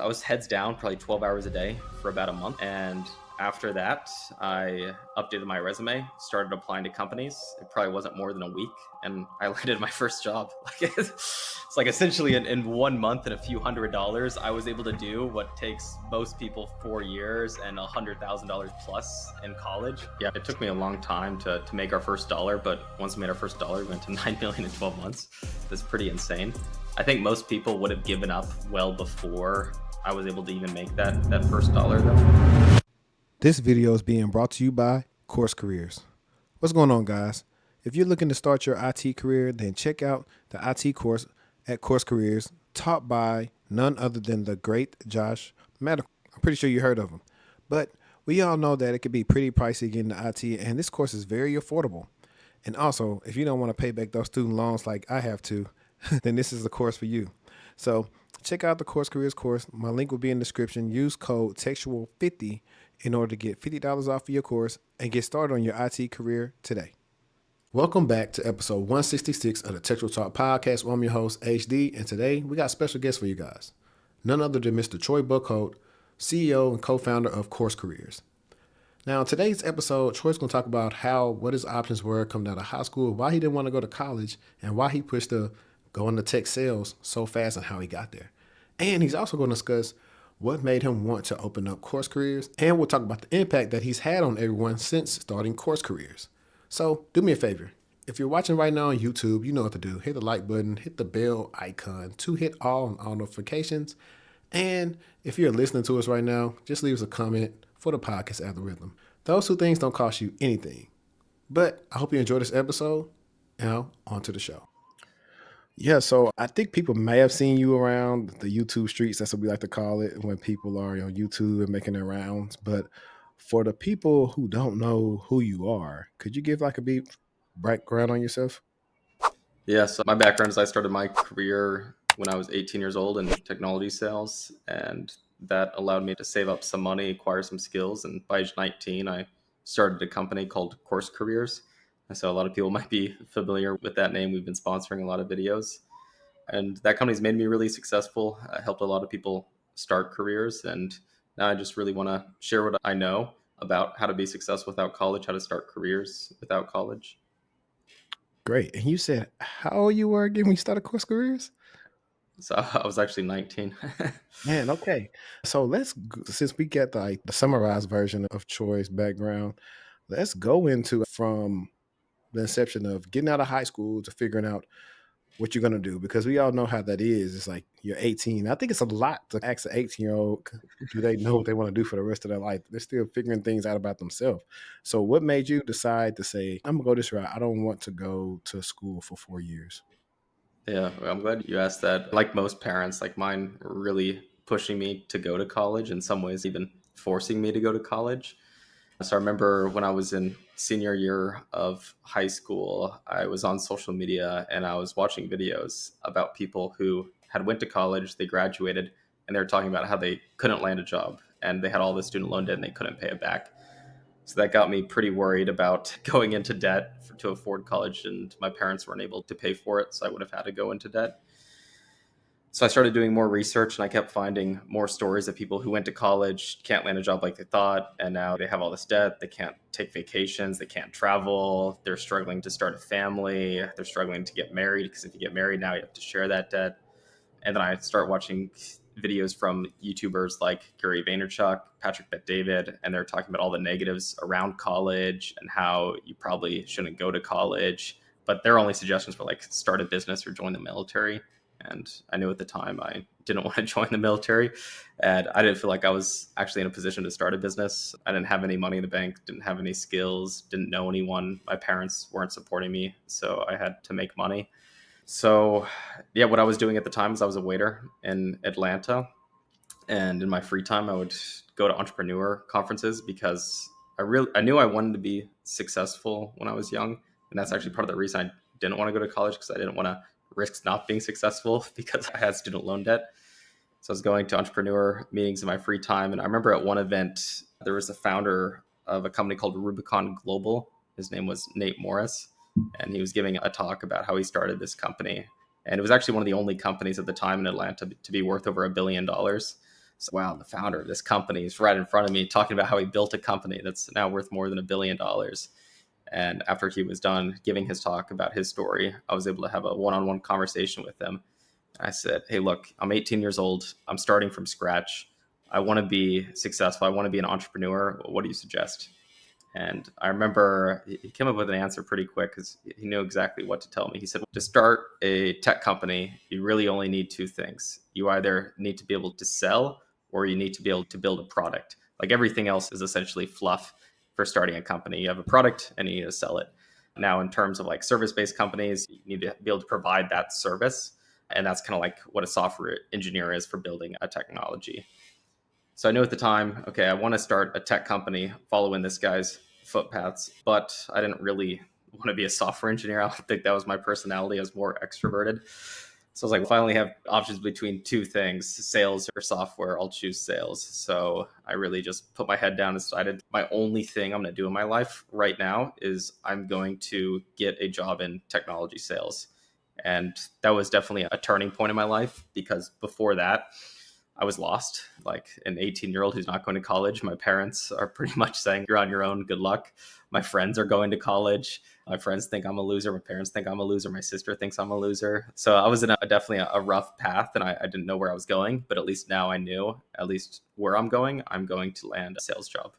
I was heads down probably 12 hours a day for about a month. And after that, I updated my resume, started applying to companies. It probably wasn't more than a week, and I landed my first job. It's like essentially in 1 month and a few $100s, I was able to do what takes most people 4 years and $100,000 plus in college. Yeah, it took me a long time to make our first dollar, but once we made our first dollar, we went to 9 million in 12 months. That's pretty insane. I think most people would have given up well before I was able to even make that first dollar though. This video is being brought to you by Course Careers. What's going on, guys? If you're looking to start your IT career, then check out the IT course at Course Careers, taught by none other than the great Josh Medical. I'm pretty sure you heard of him. But we all know that it could be pretty pricey getting into IT, and this course is very affordable. And also, if you don't want to pay back those student loans like I have to, then this is the course for you. So check out the Course Careers course. My link will be in the description. Use code TEXTUAL50 in order to get $50 off of your course and get started on your IT career today. Welcome back to episode 166 of the Textual Talk podcast. I'm your host, HD, and today we got a special guest for you guys. None other than Mr. Troy Buckholt, CEO and co-founder of Course Careers. Now, in today's episode, Troy's going to talk about what his options were coming out of high school, why he didn't want to go to college, and why he pushed to go into tech sales so fast and how he got there. And he's also going to discuss what made him want to open up Course Careers, and we'll talk about the impact that he's had on everyone since starting Course Careers. So do me a favor. If you're watching right now on YouTube, you know what to do. Hit the like button, hit the bell icon to hit all notifications. And if you're listening to us right now, just leave us a comment for the podcast algorithm. Those two things don't cost you anything. But I hope you enjoyed this episode. Now, on to the show. Yeah, so I think people may have seen you around the YouTube streets. That's what we like to call it when people are on YouTube and making their rounds. But for the people who don't know who you are, could you give like a brief background on yourself? Yeah, so my background is I started my career when I was 18 years old in technology sales, and that allowed me to save up some money, acquire some skills, and by age 19, I started a company called Course Careers. And so a lot of people might be familiar with that name. We've been sponsoring a lot of videos, and that company's made me really successful. I helped a lot of people start careers, and now I just really want to share what I know about how to be successful without college, how to start careers without college. Great. And you said how old you were again when you started Course Careers? So I was actually 19. Man, okay. So since we get the summarized version of Troy's background, let's go into from the inception of getting out of high school to figuring out what you're gonna do, because we all know how that is. It's like you're 18. I think it's a lot to ask an 18-year-old. Do they know what they want to do for the rest of their life? They're still figuring things out about themselves. So, what made you decide to say, "I'm gonna go this route. I don't want to go to school for 4 years"? Yeah, well, I'm glad you asked that. Like most parents, like mine, were really pushing me to go to college, in some ways, even forcing me to go to college. So I remember when I was in senior year of high school, I was on social media and I was watching videos about people who had went to college, they graduated, and they were talking about how they couldn't land a job and they had all this student loan debt and they couldn't pay it back. So that got me pretty worried about going into debt to afford college, and my parents weren't able to pay for it, so I would have had to go into debt. So I started doing more research, and I kept finding more stories of people who went to college, can't land a job like they thought, and now they have all this debt. They can't take vacations, they can't travel, they're struggling to start a family, they're struggling to get married, because if you get married now, you have to share that debt. And then I start watching videos from YouTubers like Gary Vaynerchuk, Patrick Bet-David, and they're talking about all the negatives around college and how you probably shouldn't go to college. But their only suggestions were like start a business or join the military. And I knew at the time I didn't want to join the military. And I didn't feel like I was actually in a position to start a business. I didn't have any money in the bank, didn't have any skills, didn't know anyone. My parents weren't supporting me. So I had to make money. So, yeah, what I was doing at the time is I was a waiter in Atlanta. And in my free time, I would go to entrepreneur conferences because I knew I wanted to be successful when I was young. And that's actually part of the reason I didn't want to go to college, because I didn't want to risk not being successful because I had student loan debt. So I was going to entrepreneur meetings in my free time. And I remember at one event, there was a founder of a company called Rubicon Global. His name was Nate Morris. And he was giving a talk about how he started this company. And it was actually one of the only companies at the time in Atlanta to be worth over $1 billion. So, wow, the founder of this company is right in front of me talking about how he built a company that's now worth more than $1 billion. And after he was done giving his talk about his story, I was able to have a one-on-one conversation with him. I said, hey, look, I'm 18 years old. I'm starting from scratch. I want to be successful. I want to be an entrepreneur. What do you suggest? And I remember he came up with an answer pretty quick because he knew exactly what to tell me. He said, to start a tech company, you really only need two things. You either need to be able to sell or you need to be able to build a product. Like everything else is essentially fluff for starting a company. You have a product and you need to sell it. Now, in terms of like service-based companies, you need to be able to provide that service. And that's kind of like what a software engineer is for building a technology. So I knew at the time, okay, I want to start a tech company following this guy's footpaths, but I didn't really want to be a software engineer. I don't think that was my personality. I was more extroverted. So I was like, if I only have options between two things, sales or software, I'll choose sales. So I really just put my head down and decided my only thing I'm going to do in my life right now is I'm going to get a job in technology sales. And that was definitely a turning point in my life because before that, I was lost, like an 18-year-old who's not going to college. My parents are pretty much saying, you're on your own, good luck. My friends are going to college. My friends think I'm a loser. My parents think I'm a loser. My sister thinks I'm a loser. So I was in definitely a rough path and I didn't know where I was going, but at least now I knew at least where I'm going. I'm going to land a sales job.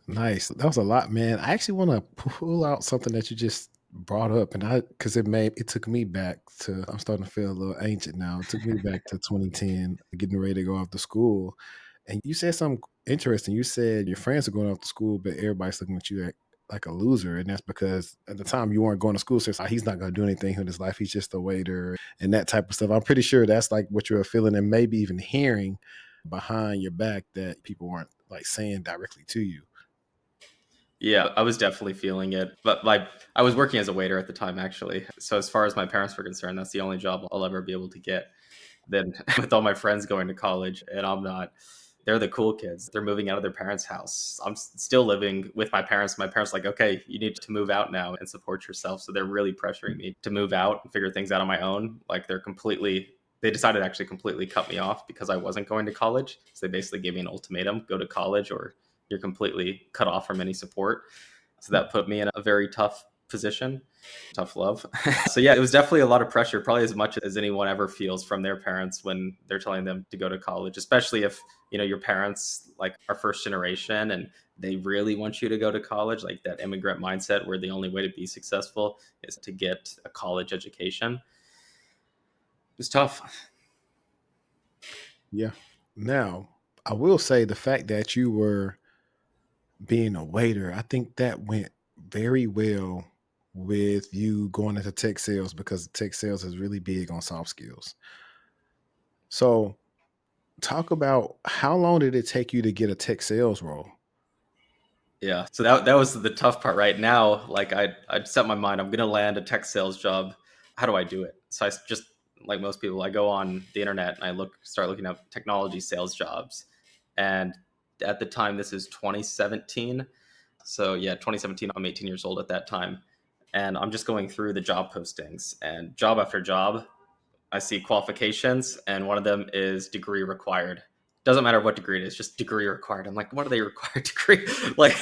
Nice. That was a lot, man. I actually want to pull out something that you just brought up, and because it took me back to. I'm starting to feel a little ancient now. It took me back to 2010, getting ready to go off to school, and you said something interesting. You said your friends are going off to school, but everybody's looking at you like a loser, and that's because at the time you weren't going to school. So it's like, he's not going to do anything in his life. He's just a waiter and that type of stuff. I'm pretty sure that's like what you were feeling, and maybe even hearing behind your back that people weren't like saying directly to you. Yeah, I was definitely feeling it. But like I was working as a waiter at the time, actually. So as far as my parents were concerned, that's the only job I'll ever be able to get. Then with all my friends going to college and I'm not, they're the cool kids. They're moving out of their parents' house. I'm still living with my parents. My parents are like, okay, you need to move out now and support yourself. So they're really pressuring me to move out and figure things out on my own. Like they decided to actually completely cut me off because I wasn't going to college. So they basically gave me an ultimatum, go to college or you're completely cut off from any support. So that put me in a very tough position, tough love. So yeah, it was definitely a lot of pressure, probably as much as anyone ever feels from their parents when they're telling them to go to college, especially if, your parents like are first generation and they really want you to go to college, like that immigrant mindset where the only way to be successful is to get a college education. It was tough. Yeah. Now, I will say the fact that you were being a waiter, I think that went very well with you going into tech sales because tech sales is really big on soft skills. So, talk about how long did it take you to get a tech sales role? Yeah. So that was the tough part. Right now, like I'd set my mind, I'm gonna land a tech sales job. How do I do it? So just like most people, I go on the internet and start looking up technology sales jobs. And at the time, this is 2017. So yeah, 2017, I'm 18 years old at that time. And I'm just going through the job postings and job after job. I see qualifications, and one of them is degree required. Doesn't matter what degree it is, just degree required. I'm like, what are they required degree? Like,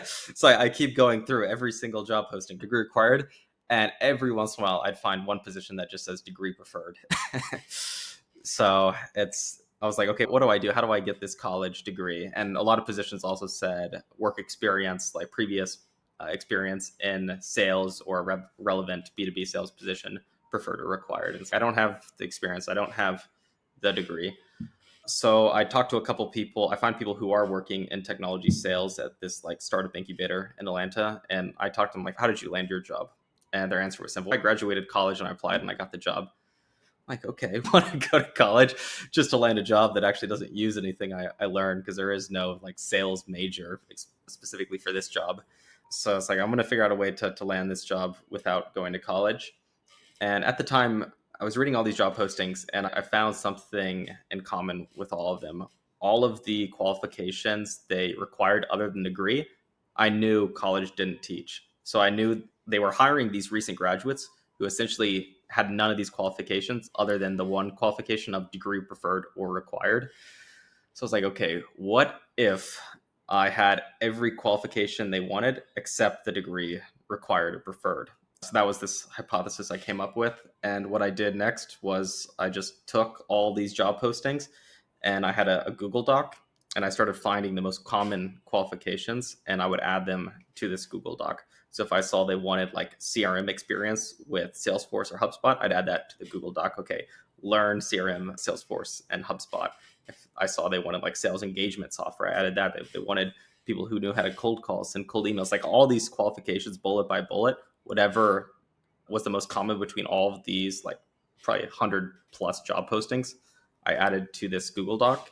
so I keep going through every single job posting, degree required, and every once in a while, I'd find one position that just says degree preferred. So I was like, okay, what do I do? How do I get this college degree? And a lot of positions also said work experience, like previous experience in sales or relevant B2B sales position preferred or required. And so I don't have the experience. I don't have the degree. So I talked to a couple people. I find people who are working in technology sales at this like startup incubator in Atlanta. And I talked to them like, how did you land your job? And their answer was simple. I graduated college and I applied and I got the job. I'm like, okay, I want to go to college just to land a job that actually doesn't use anything I learned because there is no like sales major specifically for this job. So it's like, I'm going to figure out a way to land this job without going to college. And at the time, I was reading all these job postings and I found something in common with all of them. All of the qualifications they required other than degree, I knew college didn't teach. So I knew they were hiring these recent graduates who essentially had none of these qualifications other than the one qualification of degree preferred or required. So I was like, okay, what if I had every qualification they wanted except the degree required or preferred? So that was this hypothesis I came up with. And what I did next was I just took all these job postings and I had a Google Doc and I started finding the most common qualifications and I would add them to this Google Doc. So if I saw they wanted like CRM experience with Salesforce or HubSpot, I'd add that to the Google Doc. Okay, learn CRM, Salesforce, and HubSpot. If I saw they wanted like sales engagement software, I added that. If they wanted people who knew how to cold calls and cold emails, like all these qualifications, bullet by bullet, whatever was the most common between all of these, like probably 100 plus job postings, I added to this Google Doc.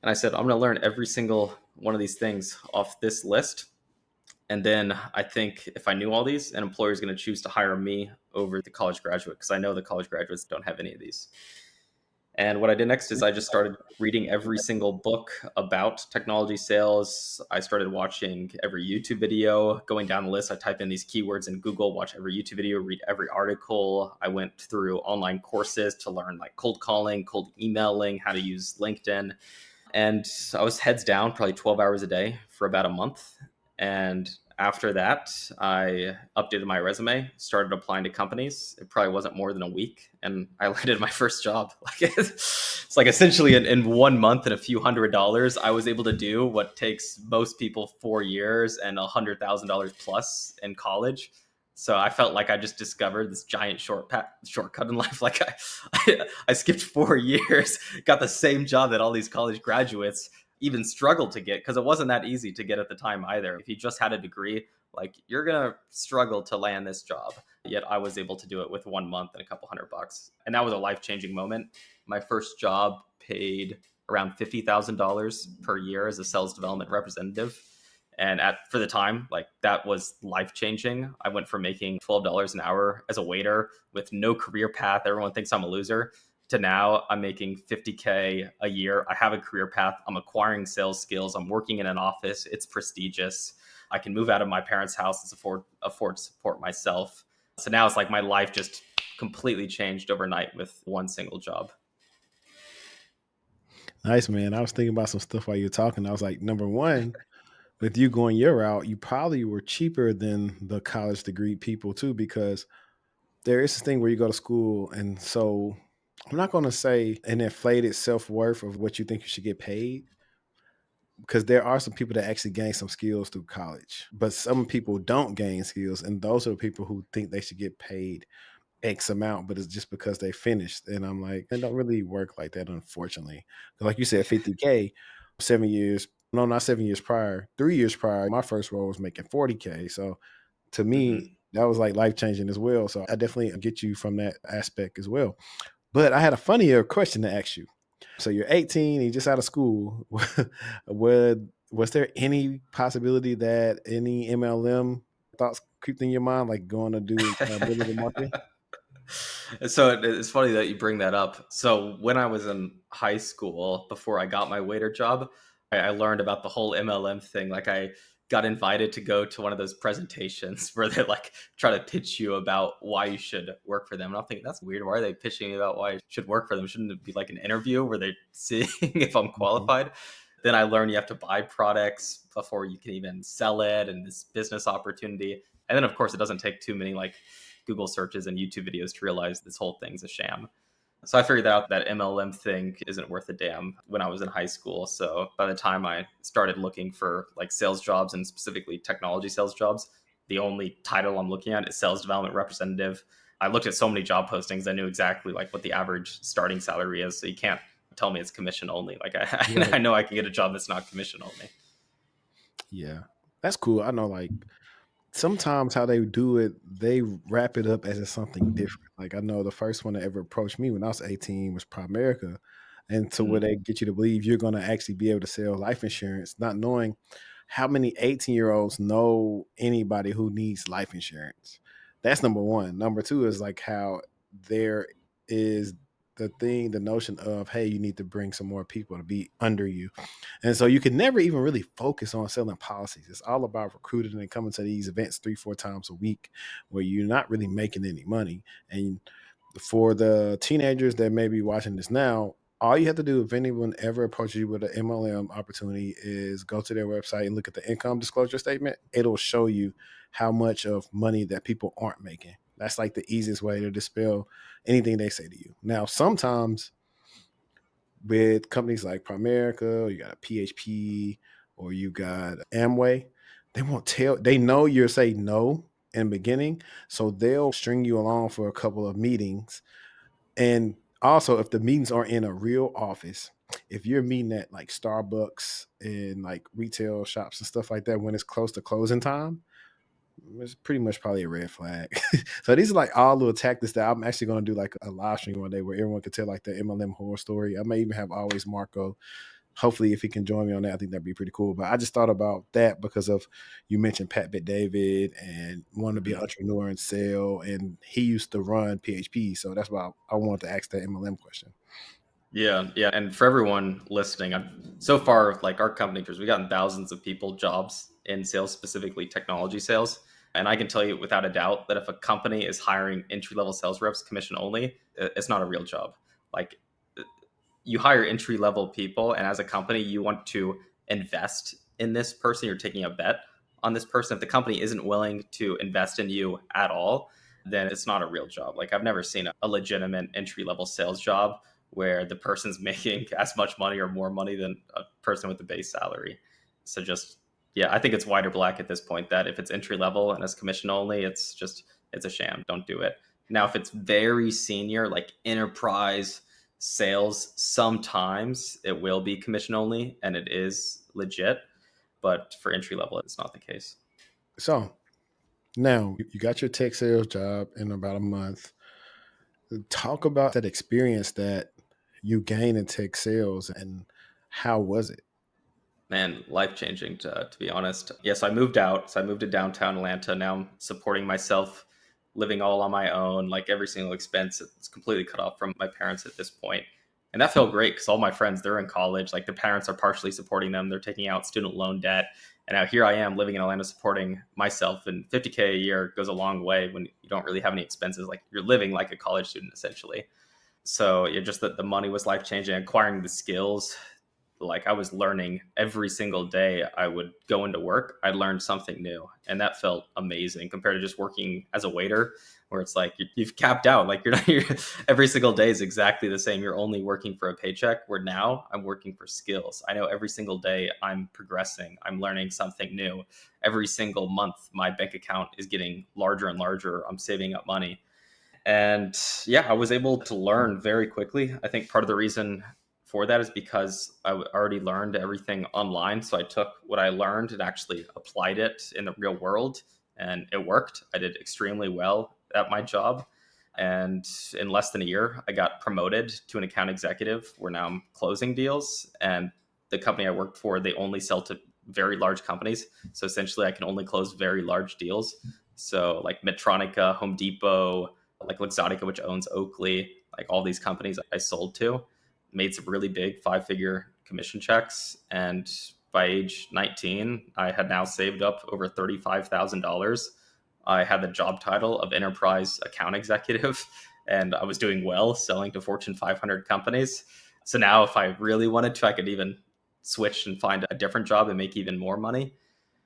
And I said, I'm going to learn every single one of these things off this list. And then I think if I knew all these, an employer is going to choose to hire me over the college graduate because I know the college graduates don't have any of these. And what I did next is I just started reading every single book about technology sales. I started watching every YouTube video, going down the list. I type in these keywords in Google, watch every YouTube video, read every article. I went through online courses to learn like cold calling, cold emailing, how to use LinkedIn. And I was heads down probably 12 hours a day for about a month. And after that, I updated my resume, started applying to companies. It probably wasn't more than a week, and I landed my first job. Like it's like essentially in 1 month and a few $100s, I was able to do what takes most people 4 years and $100,000 plus in college. So I felt like I just discovered this giant shortcut in life. Like I skipped 4 years, got the same job that all these college graduates even struggled to get because it wasn't that easy to get at the time either. If you just had a degree, like you're gonna struggle to land this job. Yet I was able to do it with 1 month and a couple $100. And that was a life-changing moment. My first job paid around $50,000 per year as a sales development representative. And for the time, like that was life changing. I went from making $12 an hour as a waiter with no career path. Everyone thinks I'm a loser to now I'm making 50K a year. I have a career path. I'm acquiring sales skills. I'm working in an office. It's prestigious. I can move out of my parents' house and afford to support myself. So now it's like my life just completely changed overnight with one single job. Nice, man. I was thinking about some stuff while you were talking. I was like, number one, with you going your route, you probably were cheaper than the college degree people too, because there is this thing where you go to school, and so I'm not going to say an inflated self worth of what you think you should get paid, because there are some people that actually gain some skills through college, but some people don't gain skills, and those are the people who think they should get paid X amount, but it's just because they finished. And I'm like, it don't really work like that, unfortunately. 'Cause like you said, 50K, 7 years, no, not 7 years prior, 3 years prior, my first role was making 40K. So to me, Mm-hmm. that was like life changing as well. So I definitely get you from that aspect as well. But I had a funnier question to ask you. So you're 18, you just out of school. Was there any possibility that any MLM thoughts creeped in your mind, like going to do digital marketing? So it's funny that you bring that up. So when I was in high school, before I got my waiter job, I learned about the whole MLM thing. Like I got invited to go to one of those presentations where they like try to pitch you about why you should work for them. And I'm thinking that's weird. Why are they pitching me about why I should work for them? Shouldn't it be like an interview where they're seeing if I'm Mhm. qualified? Then I learned you have to buy products before you can even sell it and this business opportunity. And then of course it doesn't take too many like Google searches and YouTube videos to realize this whole thing's a sham. So I figured out that MLM thing isn't worth a damn when I was in high school. So by the time I started looking for like sales jobs and specifically technology sales jobs, the only title I'm looking at is sales development representative. I looked at so many job postings, I knew exactly like what the average starting salary is. So you can't tell me it's commission only. Like I Right. know I can get a job that's not commission only. Yeah. That's cool. I know, like, sometimes how they do it, they wrap it up as it's something different. Like, I know the first one that ever approached me when I was 18 was Primerica, and to where Mm, they get you to believe you're gonna actually be able to sell life insurance, not knowing how many 18-year-olds know anybody who needs life insurance. That's number one. Number two is, like, how there is the notion of, "Hey, you need to bring some more people to be under you." And so you can never even really focus on selling policies. It's all about recruiting and coming to these events 3, 4 times a week where you're not really making any money. And For the teenagers that may be watching this now, all you have to do if anyone ever approaches you with an MLM opportunity is go to their website and look at the income disclosure statement. It'll show you how much of money that people aren't making. That's like the easiest way to dispel anything they say to you. Now, sometimes with companies like Primerica, or you got a PHP, or you got Amway, they won't tell. They know you'll say no in the beginning, so they'll string you along for a couple of meetings. And also, if the meetings are in a real office, if you're meeting at like Starbucks and like retail shops and stuff like that when it's close to closing time, it's pretty much probably a red flag. So these are like all little tactics that I'm actually going to do like a live stream one day where everyone can tell like the MLM horror story. I may even have Always Marco. Hopefully, if he can join me on that, I think that'd be pretty cool. But I just thought about that because of you mentioned Pat David and wanted to be an Mhm. entrepreneur and sell, and he used to run PHP. So that's why I wanted to ask that MLM question. Yeah, yeah. And for everyone listening, so far, like our company, we've gotten thousands of people jobs in sales, specifically technology sales. And I can tell you without a doubt that if a company is hiring entry level sales reps, commission only, it's not a real job. Like you hire entry level people, and as a company, you want to invest in this person. You're taking a bet on this person. If the company isn't willing to invest in you at all, then it's not a real job. Like I've never seen a legitimate entry level sales job where the person's making as much money or more money than a person with a base salary. So just yeah, I think it's white or black at this point that if it's entry level and it's commission only, it's a sham. Don't do it. Now if it's very senior, like enterprise sales, sometimes it will be commission only and it is legit, but for entry level it's not the case. So now you got your tech sales job in about a month. Talk about that experience that you gained in tech sales and how was it? Man, life changing to be honest. Yes, I moved out. So I moved to downtown Atlanta. Now I'm supporting myself, living all on my own. Like every single expense, it's completely cut off from my parents at this point. And that felt great because all my friends, they're in college. Like their parents are partially supporting them. They're taking out student loan debt. And now here I am living in Atlanta supporting myself. And 50K a year goes a long way when you don't really have any expenses. Like you're living like a college student essentially. So yeah, just that the money was life changing, acquiring the skills. Like I was learning every single day I would go into work, I learned something new. And that felt amazing compared to just working as a waiter, where it's like you've capped out. Like you're not, every single day is exactly the same. You're only working for a paycheck, where now I'm working for skills. I know every single day I'm progressing, I'm learning something new. Every single month, my bank account is getting larger and larger. I'm saving up money. And yeah, I was able to learn very quickly. I think part of the reason for that is because already learned everything online. So I took what I learned and actually applied it in the real world, and it worked. I did extremely well at my job. And in less than a year, I got promoted to an account executive where now I'm closing deals. And the company I worked for, they only sell to very large companies. So essentially, I can only close very large deals. So, like Medtronica, Home Depot, like Luxottica, which owns Oakley, like all these companies I sold to, made some really big 5-figure commission checks. And by age 19, I had now saved up over $35,000. I had the job title of enterprise account executive, and I was doing well selling to Fortune 500 companies. So now, if I really wanted to, I could even switch and find a different job and make even more money.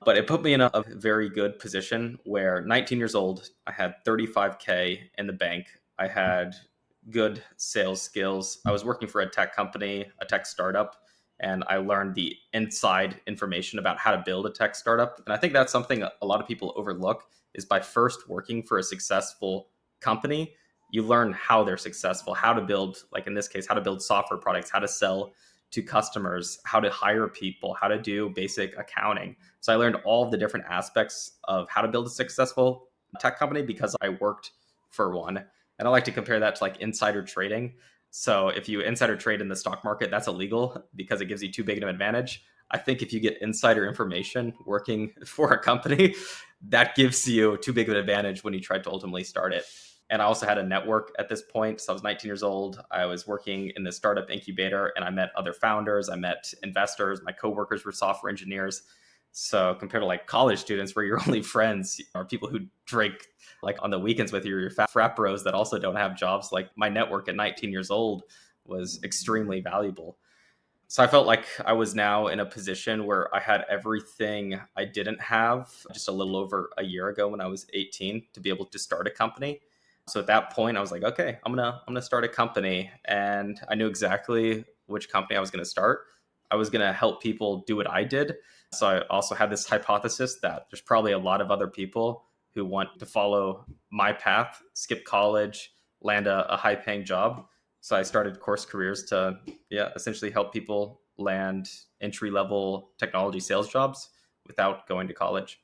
But it put me in a very good position where 19 years old, I had 35K in the bank. I had good sales skills. I was working for a tech company, a tech startup, and I learned the inside information about how to build a tech startup. And I think that's something a lot of people overlook is by first working for a successful company, you learn how they're successful, how to build, like in this case, how to build software products, how to sell to customers, how to hire people, how to do basic accounting. So I learned all of the different aspects of how to build a successful tech company because I worked for one. And I like to compare that to like insider trading. So if you insider trade in the stock market, that's illegal because it gives you too big of an advantage. I think if you get insider information working for a company, that gives you too big of an advantage when you try to ultimately start it. And I also had a network at this point. So I was 19 years old. I was working in the startup incubator and I met other founders. I met investors. My coworkers were software engineers. So compared to like college students where your only friends are people who drink like on the weekends with you, your frat bros that also don't have jobs, like my network at 19 years old was extremely valuable. So I felt like I was now in a position where I had everything I didn't have just a little over a year ago when I was 18 to be able to start a company. So at that point I was like, okay, I'm going to start a company, and I knew exactly which company I was going to start. I was going to help people do what I did. So I also had this hypothesis that there's probably a lot of other people who want to follow my path, skip college, land a high paying job. So I started Course Careers to essentially help people land entry level technology sales jobs without going to college.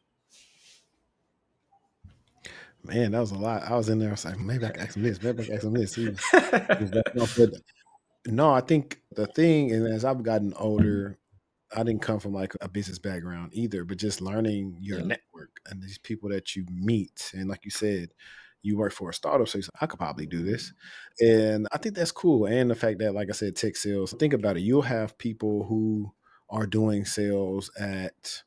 Man, that was a lot. I was in there. I was like, maybe I can ask him this. Maybe I can ask him this. He was backing off. But no, I think the thing, and as I've gotten older, I didn't come from like a business background either, but just learning your Yeah. network and these people that you meet. And like you said, you work for a startup, so you say, I could probably do this. And I think that's cool. And the fact that, like I said, tech sales, think about it. You'll have people who are doing sales at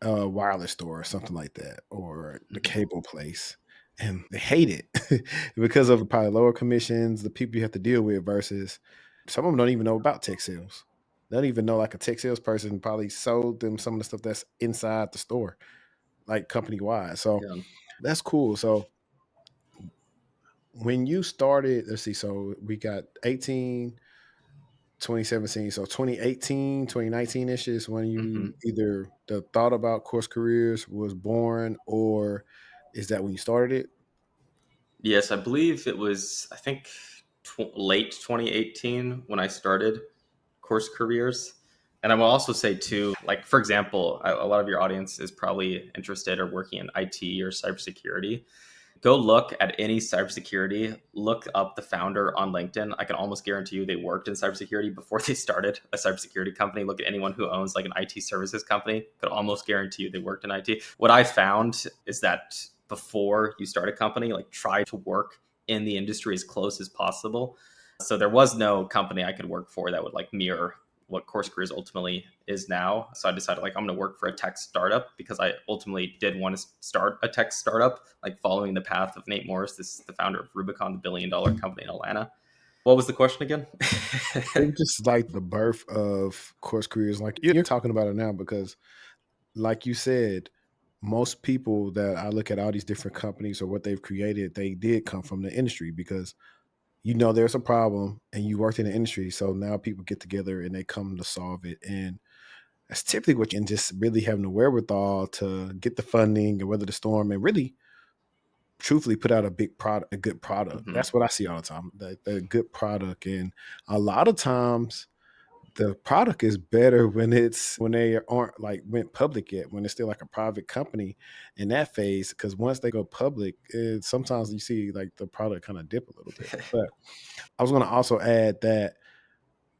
a wireless store or something like that, or the Mhm. cable place, and they hate it because of probably lower commissions, the people you have to deal with versus some of them don't even know about tech sales. They don't even know like a tech salesperson probably sold them some of the stuff that's inside the store, like company wide. So Yeah. that's cool. So when you started, let's see, so we got 18, 2017. So 2018, 2019-ish is when hmm you either the thought about Course Careers was born, or is that when you started it? Yes, I believe it was, I think, late 2018 when I started Course Careers. And I will also say, too, like, for example, a lot of your audience is probably interested or working in IT or cybersecurity. Go look at any cybersecurity, look up the founder on LinkedIn. I can almost guarantee you they worked in cybersecurity before they started a cybersecurity company. Look at anyone who owns like an IT services company. Could almost guarantee you they worked in IT. What I found is that before you start a company, like try to work in the industry as close as possible. So there was no company I could work for that would like mirror what Course Careers ultimately is now. So I decided like I'm going to work for a tech startup because I ultimately did want to start a tech startup, like following the path of Nate Morris, the founder of Rubicon, the billion-dollar company in Atlanta. What was the question again? It was just like the birth of Course Careers. Like you're talking about it now because, like you said, most people that I look at all these different companies or what they've created, they did come from the industry because there's a problem and you worked in the industry. So now people get together and they come to solve it. And that's typically what you, and just really having the wherewithal to get the funding and weather the storm and really truthfully put out a big product, a good product. hmm That's what I see all the time. The good product. And a lot of times the product is better when they aren't like went public yet, when it's still like a private company in that phase. Because once they go public, sometimes you see like the product kind of dip a little bit. But I was going to also add that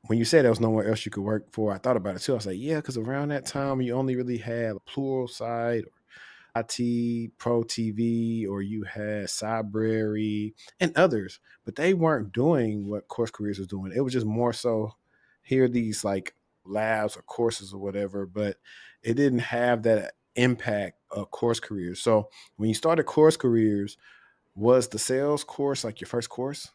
when you said there was nowhere else you could work for, I thought about it too. I was like, yeah, because around that time you only really had a Plural side, IT, Pro TV, or you had Cybrary and others, but they weren't doing what Course Careers was doing. It was just more so here are these like labs or courses or whatever, but it didn't have that impact of Course Careers. So when you started Course Careers, was the sales course like your first course?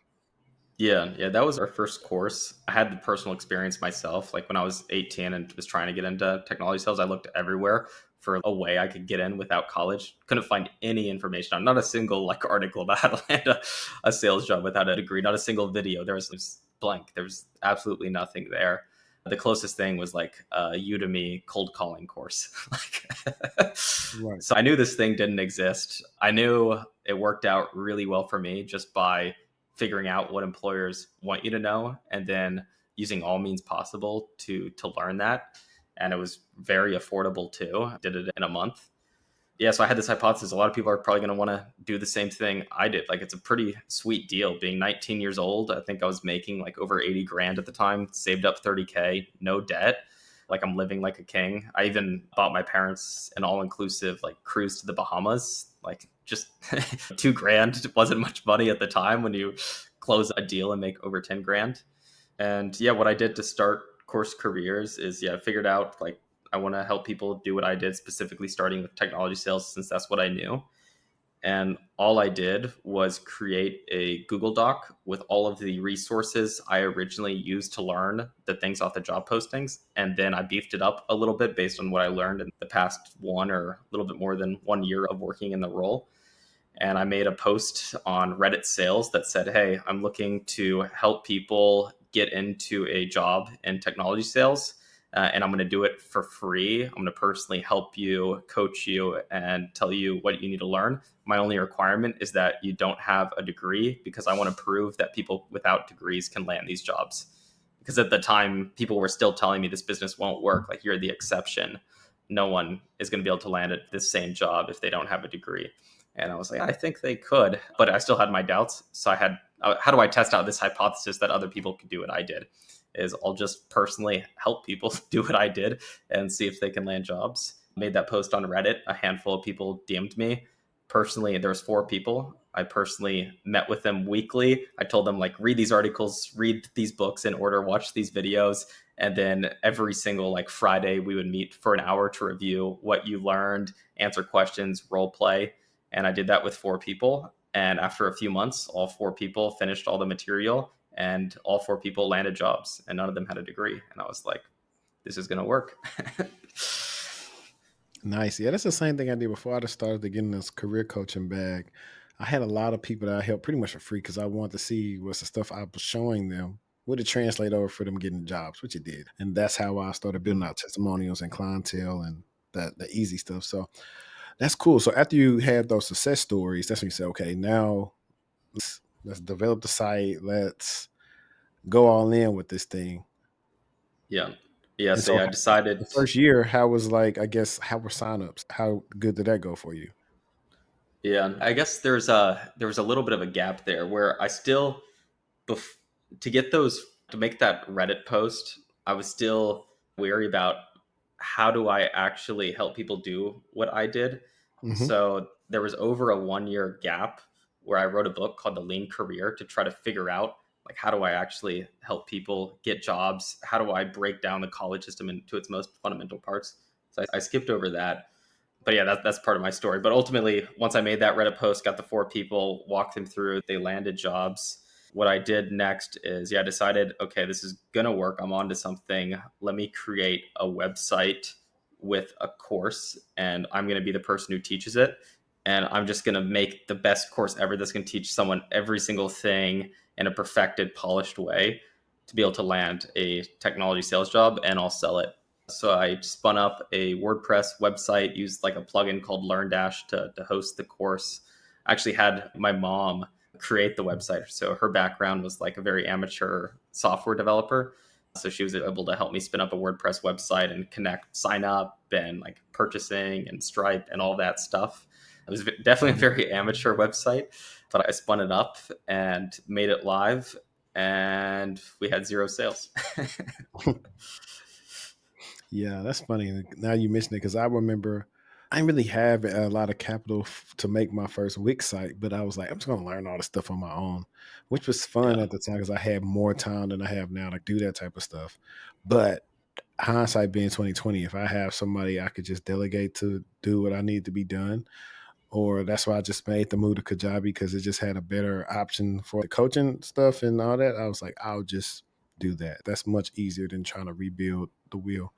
Yeah, that was our first course. I had the personal experience myself. Like when I was 18 and was trying to get into technology sales, I looked everywhere for a way I could get in without college. Couldn't find any information on, not a single like article about how to land a sales job without a degree, not a single video. There was blank. There was absolutely nothing there. The closest thing was like a Udemy cold calling course. like, Right. so I knew this thing didn't exist. I knew it worked out really well for me just by figuring out what employers want you to know and then using all means possible to learn that. And it was very affordable too. I did it in a month. Yeah, so I had this hypothesis a lot of people are probably going to want to do the same thing I did. Like it's a pretty sweet deal being 19 years old. I think I was making like over 80 grand at the time, saved up 30K, no debt. Like I'm living like a king. I even bought my parents an all-inclusive like cruise to the Bahamas. Like just 2 grand wasn't much money at the time when you close a deal and make over 10 grand. And yeah, what I did to start Course Careers is I figured out like I want to help people do what I did, specifically starting with technology sales, since that's what I knew. And all I did was create a Google Doc with all of the resources I originally used to learn the things off the job postings. And then I beefed it up a little bit based on what I learned in the past 1 or a little bit more than 1 year of working in the role. And I made a post on Reddit sales that said, hey, I'm looking to help people get into a job in technology sales. And I'm going to do it for free. I'm going to personally help you, coach you, and tell you what you need to learn. My only requirement is that you don't have a degree, because I want to prove that people without degrees can land these jobs. Because at the time, people were still telling me this business won't work. Like, you're the exception. No one is going to be able to land at this same job if they don't have a degree. And I was like, I think they could, but I still had my doubts. So I had, how do I test out this hypothesis that other people could do what I did? Is I'll just personally help people do what I did and see if they can land jobs. Made that post on Reddit. A handful of people DM'd me. Personally, there was 4 people. I personally met with them weekly. I told them, like, read these articles, read these books in order, watch these videos. And then every single like Friday, we would meet for an hour to review what you learned, answer questions, role play. And I did that with 4 people. And after a few months, all 4 people finished all the material, and all 4 people landed jobs, and none of them had a degree. And I was like, this is going to work. Nice. Yeah, that's the same thing I did before I just started to get in this career coaching bag. I had a lot of people that I helped pretty much for free because I wanted to see what's the stuff I was showing them. Would it translate over for them getting jobs, which it did. And that's how I started building out testimonials and clientele and the easy stuff. So that's cool. So after you had those success stories, that's when you say, okay, now let's develop the site. Let's go all in with this thing. Yeah. Yeah. And So so yeah, I the decided. first year, how was like, I guess, how were signups? How good did that go for you? Yeah, I guess there was a little bit of a gap there where I still, bef- to get those, to make that Reddit post, I was still wary about how do I actually help people do what I did. Hmm. So there was over a 1 year gap where I wrote a book called The Lean Career to try to figure out, like, how do I actually help people get jobs? How do I break down the college system into its most fundamental parts? So I skipped over that. But yeah, that's part of my story. But ultimately, once I made that Reddit post, got the 4 people, walked them through, they landed jobs. What I did next is, yeah, I decided, okay, this is gonna work. I'm on to something. Let me create a website with a course, and I'm gonna be the person who teaches it. And I'm just gonna make the best course ever that's gonna teach someone every single thing in a perfected, polished way to be able to land a technology sales job, and I'll sell it. So I spun up a WordPress website, used like a plugin called LearnDash to host the course. I actually had my mom create the website. So her background was like a very amateur software developer. So she was able to help me spin up a WordPress website and connect, sign up, and like purchasing and Stripe and all that stuff. It was definitely a very amateur website, but I spun it up and made it live, and we had 0 sales. Yeah, that's funny. Now you mention it because I remember I didn't really have a lot of capital to make my first Wix site, but I was like, I'm just gonna learn all this stuff on my own, which was fun Yeah. at the time because I had more time than I have now to do that type of stuff. But hindsight being 2020, if I have somebody I could just delegate to do what I need to be done, or that's why I just made the move to Kajabi because it just had a better option for the coaching stuff and all that. I was like, I'll just do that. That's much easier than trying to rebuild the wheel.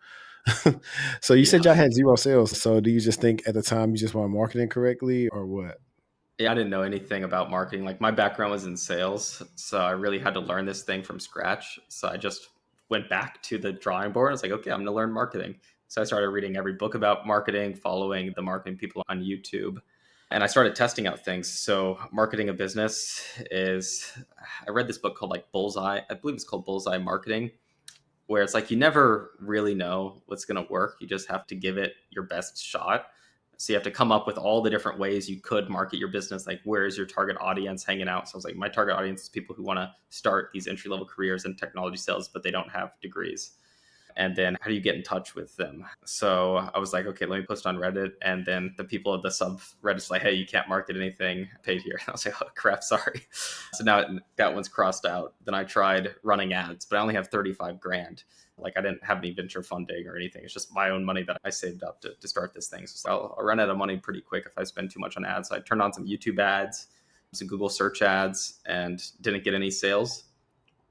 So you said Yeah. y'all had 0 sales. So do you just think at the time you just weren't marketing correctly or what? Yeah, I didn't know anything about marketing. Like, my background was in sales, so I really had to learn this thing from scratch. So I just went back to the drawing board. I was like, okay, I'm going to learn marketing. So I started reading every book about marketing, following the marketing people on YouTube, and I started testing out things. So marketing a business is, I read this book called like Bullseye. I believe it's called Bullseye Marketing, where it's like you never really know what's going to work. You just have to give it your best shot. So you have to come up with all the different ways you could market your business. Like, where is your target audience hanging out? So I was like, my target audience is people who want to start these entry level careers in technology sales, but they don't have degrees. And then how do you get in touch with them? So I was like, okay, let me post on Reddit. And then the people of the subreddit's like, hey, you can't market anything paid here. And I was like, oh crap, sorry. So now that one's crossed out. Then I tried running ads, but I only have 35 grand. Like I didn't have any venture funding or anything. It's just my own money that I saved up to start this thing. So I'll run out of money pretty quick if I spend too much on ads. So I turned on some YouTube ads, some Google search ads, and didn't get any sales.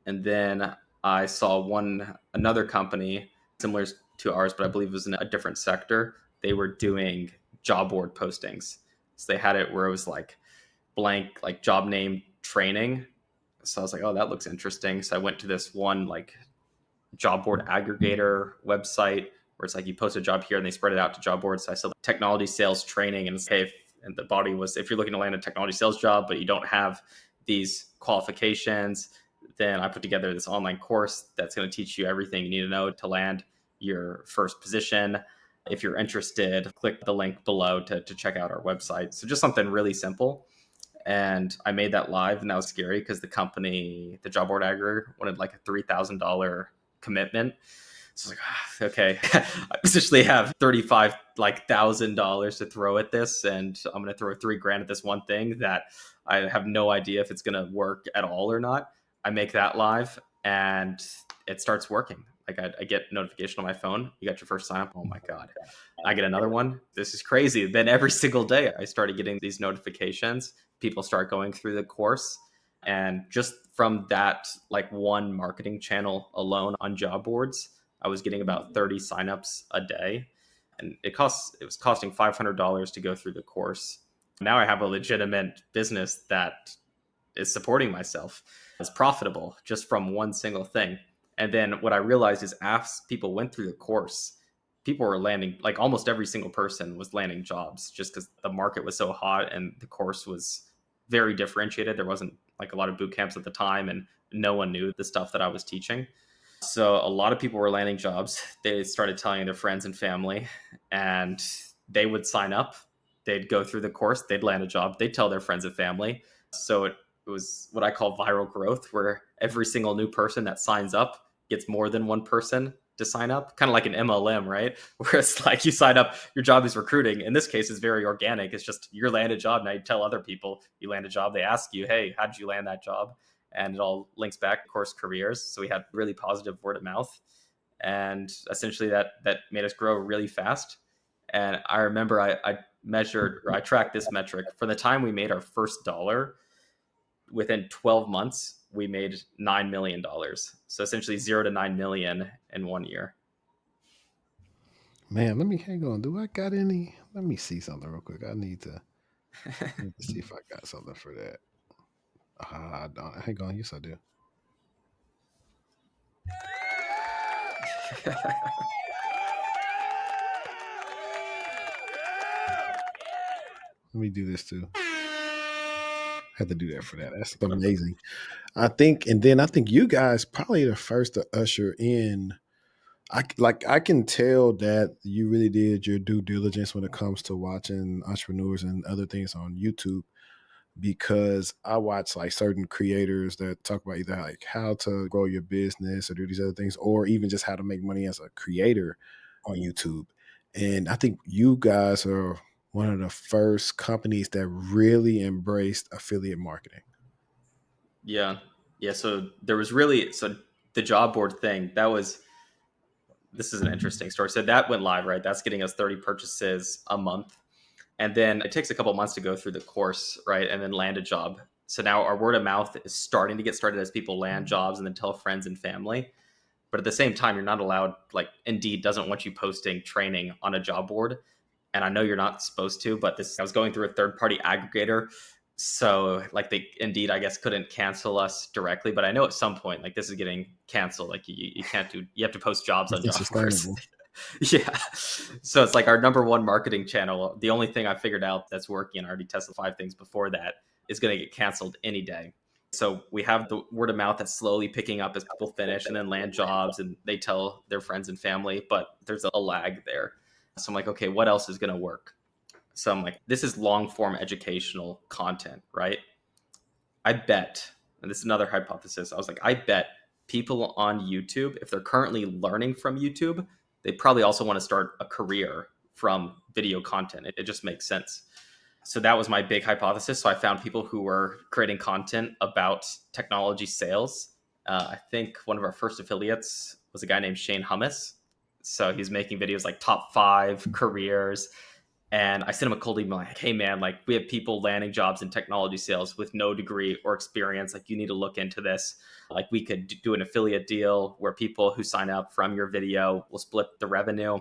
And then I saw another company similar to ours, but I believe it was in a different sector. They were doing job board postings. So they had it where it was like blank, like job name training. So I was like, oh, that looks interesting. So I went to this one like job board aggregator website where it's like you post a job here and they spread it out to job boards. So I saw technology sales training, and hey, and the body was, if you're looking to land a technology sales job, but you don't have these qualifications, then I put together this online course that's going to teach you everything you need to know to land your first position. If you're interested, click the link below to check out our website. So just something really simple. And I made that live, and that was scary because the company, the job board aggregator, wanted like a $3,000 commitment. So I was like, okay, I essentially have 35 like $1,000 to throw at this, and I'm going to throw 3 grand at this one thing that I have no idea if it's going to work at all or not. I make that live, and it starts working. Like I get notification on my phone. You got your first sign up. Oh my God. I get another one. This is crazy. Then every single day I started getting these notifications. People start going through the course. And just from that, like one marketing channel alone on job boards, I was getting about 30 signups a day. And it was costing $500 to go through the course. Now I have a legitimate business that is supporting myself. It's profitable just from one single thing. And then what I realized is as people went through the course, people were landing, like almost every single person was landing jobs just because the market was so hot and the course was very differentiated. There wasn't like a lot of boot camps at the time, and no one knew the stuff that I was teaching. So a lot of people were landing jobs. They started telling their friends and family, and they would sign up. They'd go through the course, they'd land a job, they'd tell their friends and family. So it was what I call viral growth, where every single new person that signs up gets more than one person to sign up, kind of like an MLM, right? Where it's like you sign up, your job is recruiting. In this case, it's very organic. It's just you land a job. Now you tell other people you land a job. They ask you, hey, how did you land that job? And it all links back to Course Careers. So we had really positive word of mouth. And essentially that made us grow really fast. And I remember I tracked this metric. For the time we made our first dollar, within 12 months, we made $9 million. So essentially 0 to 9 million in 1 year. Man, let me hang on. Do I got any? Let me see something real quick. I need to see if I got something for that. I don't. Hang on. Yes, I do. Let me do this too. Had to do that for that. That's amazing. I think you guys probably the first to usher in. I can tell that you really did your due diligence when it comes to watching entrepreneurs and other things on YouTube, because I watch like certain creators that talk about either like how to grow your business or do these other things, or even just how to make money as a creator on YouTube. And I think you guys are one of the first companies that really embraced affiliate marketing. Yeah. Yeah. So there was really, so the job board thing, this is an interesting story. So that went live, right? That's getting us 30 purchases a month. And then it takes a couple months to go through the course, right? And then land a job. So now our word of mouth is starting to get started as people land jobs and then tell friends and family. But at the same time, you're not allowed, like Indeed doesn't want you posting training on a job board. And I know you're not supposed to, but I was going through a third party aggregator. So like they Indeed, I guess, couldn't cancel us directly. But I know at some point, like this is getting canceled. Like you can't you have to post jobs on It's job boards. unsustainable. Yeah. So it's like our number one marketing channel. The only thing I figured out that's working, and I already tested 5 things before that, is going to get canceled any day. So we have the word of mouth that's slowly picking up as people finish and then land jobs and they tell their friends and family, but there's a lag there. So I'm like, okay, what else is going to work? So I'm like, this is long form educational content, right? I bet, and this is another hypothesis. I was like, I bet people on YouTube, if they're currently learning from YouTube, they probably also want to start a career from video content. It just makes sense. So that was my big hypothesis. So I found people who were creating content about technology sales. I think one of our first affiliates was a guy named Shane Hummus. So he's making videos like top 5 careers. And I sent him a cold email like, hey man, like we have people landing jobs in technology sales with no degree or experience. Like you need to look into this. Like we could do an affiliate deal where people who sign up from your video will split the revenue.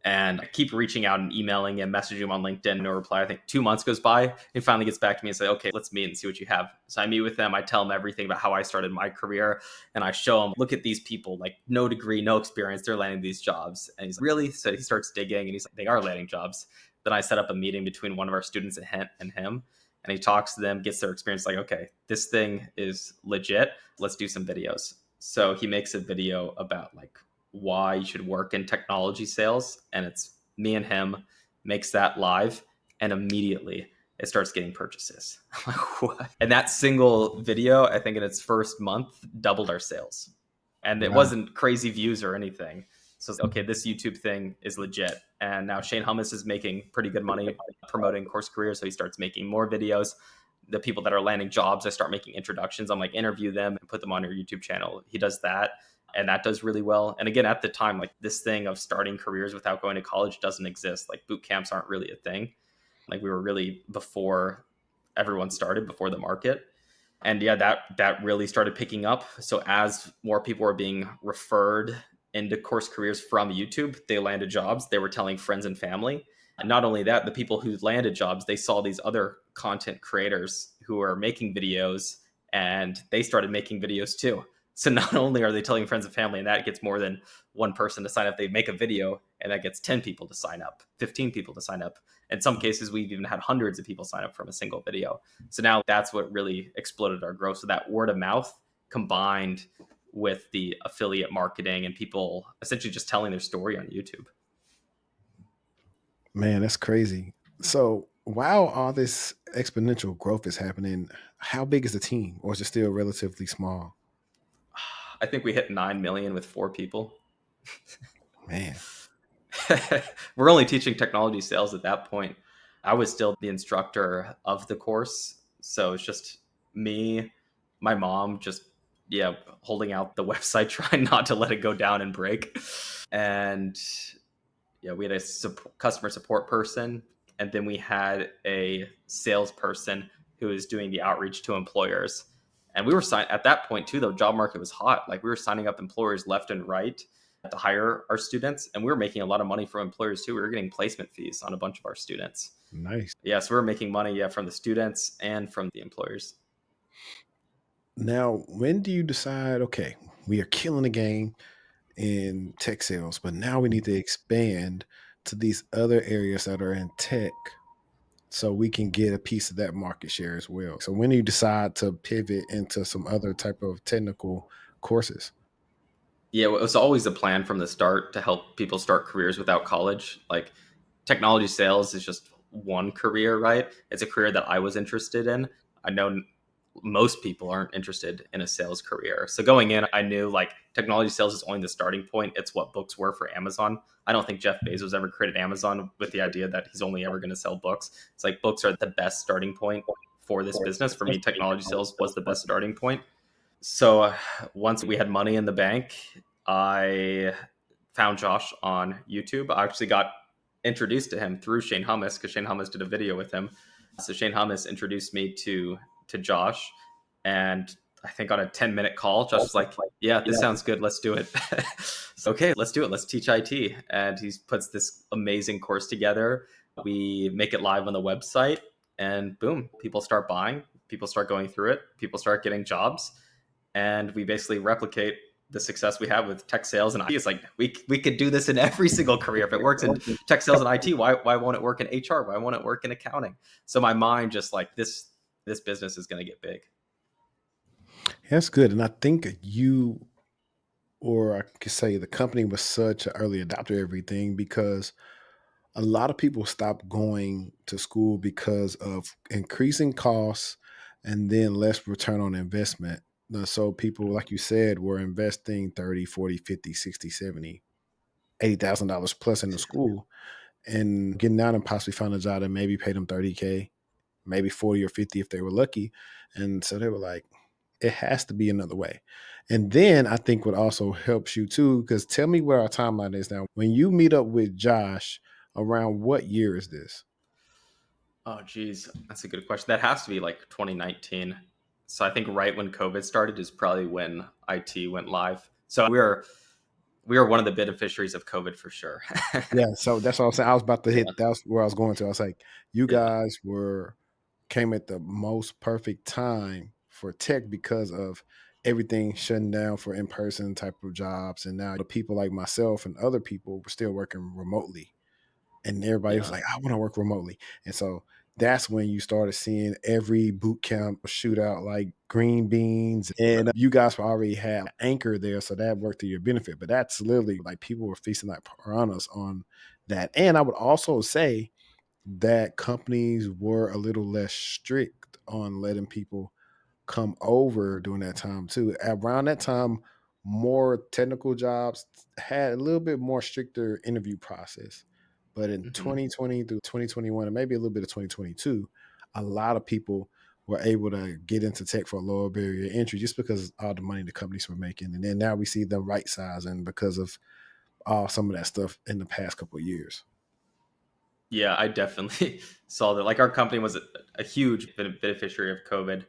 And I keep reaching out and emailing and messaging him on LinkedIn, no reply. I think 2 months goes by. He finally gets back to me and say, okay, let's meet and see what you have. So I meet with them. I tell them everything about how I started my career. And I show him, look at these people, like no degree, no experience. They're landing these jobs. And he's like, really? So he starts digging and he's like, they are landing jobs. Then I set up a meeting between one of our students and him. And he talks to them, gets their experience like, okay, this thing is legit. Let's do some videos. So he makes a video about like why you should work in technology sales, and it's me and him, makes that live, and immediately it starts getting purchases. I'm like, what? And that single video, I think in its first month, doubled our sales. And it Wow. wasn't crazy views or anything. So okay, this YouTube thing is legit. And now Shane Hummus is making pretty good money promoting Course Career, so he starts making more videos. The people that are landing jobs, I start making introductions. I'm like, interview them and put them on your YouTube channel. He does that, and that does really well. And again, at the time, like this thing of starting careers without going to college doesn't exist. Like boot camps aren't really a thing. Like we were really before everyone started, before the market. And yeah, that really started picking up. So as more people were being referred into Course Careers from YouTube, they landed jobs. They were telling friends and family. And not only that, the people who landed jobs, they saw these other content creators who are making videos, and they started making videos too. So not only are they telling friends and family, and that gets more than one person to sign up, they make a video and that gets 10 people to sign up, 15 people to sign up. In some cases, we've even had hundreds of people sign up from a single video. So now that's what really exploded our growth. So that word of mouth combined with the affiliate marketing and people essentially just telling their story on YouTube. Man, that's crazy. So while all this exponential growth is happening, how big is the team, or is it still relatively small? I think we hit 9 million with 4 people. Man, We're only teaching technology sales at that point. I was still the instructor of the course. So it's just me, my mom, just, yeah, holding out the website, trying not to let it go down and break. And yeah, we had a customer support person. And then we had a salesperson who was doing the outreach to employers. And we were at that point too, the job market was hot. Like we were signing up employers left and right to hire our students, and we were making a lot of money from employers too. We were getting placement fees on a bunch of our students. nice. Yeah, so we were making money, yeah, from the students and from the employers. Now, when do you decide, okay, we are killing the game in tech sales, but now we need to expand to these other areas that are in tech so we can get a piece of that market share as well? So when do you decide to pivot into some other type of technical courses? Yeah, it was always a plan from the start to help people start careers without college. Like technology sales is just one career, right? It's a career that I was interested in. I know most people aren't interested in a sales career. So going in, I knew like technology sales is only the starting point. It's what books were for Amazon. I don't think Jeff Bezos ever created Amazon with the idea that he's only ever going to sell books. It's like books are the best starting point for this business. For me, technology sales was the best starting point. So once we had money in the bank, I found Josh on YouTube. I actually got introduced to him through Shane Hummus because Shane Hummus did a video with him. So Shane Hummus introduced me to Josh, and I think on a 10-minute call, Josh was like, "Yeah, this sounds good. Let's do it." So, okay, let's do it. Let's teach IT, and he puts this amazing course together. We make it live on the website, and boom, people start buying. People start going through it. People start getting jobs, and we basically replicate the success we have with tech sales and IT. It's like we could do this in every single career. If it works in tech sales and IT, why won't it work in HR? Why won't it work in accounting? So my mind just like this business is going to get big. That's good. And I think you, or I could say the company, was such an early adopter of everything because a lot of people stopped going to school because of increasing costs and then less return on investment. So people, like you said, were investing 30, 40, 50, 60, 70, $80,000 plus in the school and getting out and possibly find a job that maybe paid them 30K, maybe 40 or 50 if they were lucky. And so they were like, it has to be another way. And then I think what also helps you too, because tell me where our timeline is now. When you meet up with Josh, around what year is this? Oh, geez, that's a good question. That has to be like 2019. So I think right when COVID started is probably when IT went live. So we are one of the beneficiaries of COVID for sure. Yeah, so that's what I was saying. I was about to Yeah, hit. That's where I was going to. I was like, you yeah, guys were came at the most perfect time for tech because of everything shutting down for in person type of jobs, and now the people like myself and other people were still working remotely, and everybody was yeah, like, I want to work remotely, and so that's when you started seeing every boot camp shootout like green beans, and you guys already had an anchor there, so that worked to your benefit. But that's literally like people were feasting like piranhas on that, and I would also say that companies were a little less strict on letting people come over during that time too. Around that time, more technical jobs had a little bit more stricter interview process. But in hmm 2020 through 2021, and maybe a little bit of 2022, a lot of people were able to get into tech for a lower barrier to entry just because of all the money the companies were making. And then now we see them right sizing because of some of that stuff in the past couple of years. yeah. I definitely saw that. Like our company was a huge beneficiary of COVID.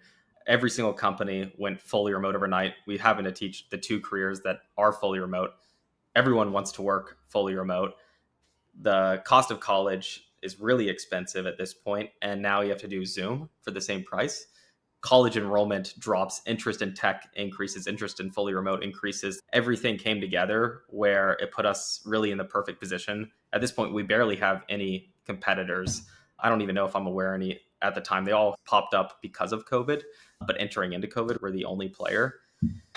Every single company went fully remote overnight. We happen to teach the two careers that are fully remote. Everyone wants to work fully remote. The cost of college is really expensive at this point, and now you have to do Zoom for the same price. College enrollment drops, interest in tech increases, interest in fully remote increases. Everything came together where it put us really in the perfect position. At this point, we barely have any competitors. I don't even know if I'm aware any at the time. They all popped up because of COVID, but entering into COVID, we're the only player.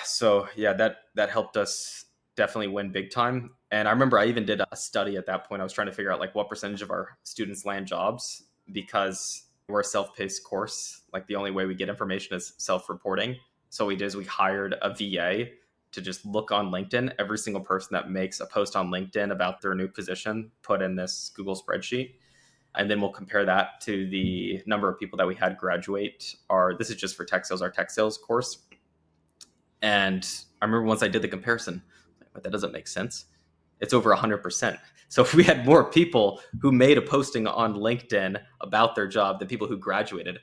So yeah, that helped us definitely win big time. And I remember I even did a study at that point. I was trying to figure out like what percentage of our students land jobs because we're a self-paced course. Like the only way we get information is self-reporting. So what we did is we hired a VA to just look on LinkedIn. Every single person that makes a post on LinkedIn about their new position, put in this Google spreadsheet. And then we'll compare that to the number of people that we had graduate our, this is just for tech sales, our tech sales course. And I remember once I did the comparison, but that doesn't make sense. It's over 100%. So if we had more people who made a posting on LinkedIn about their job than people who graduated,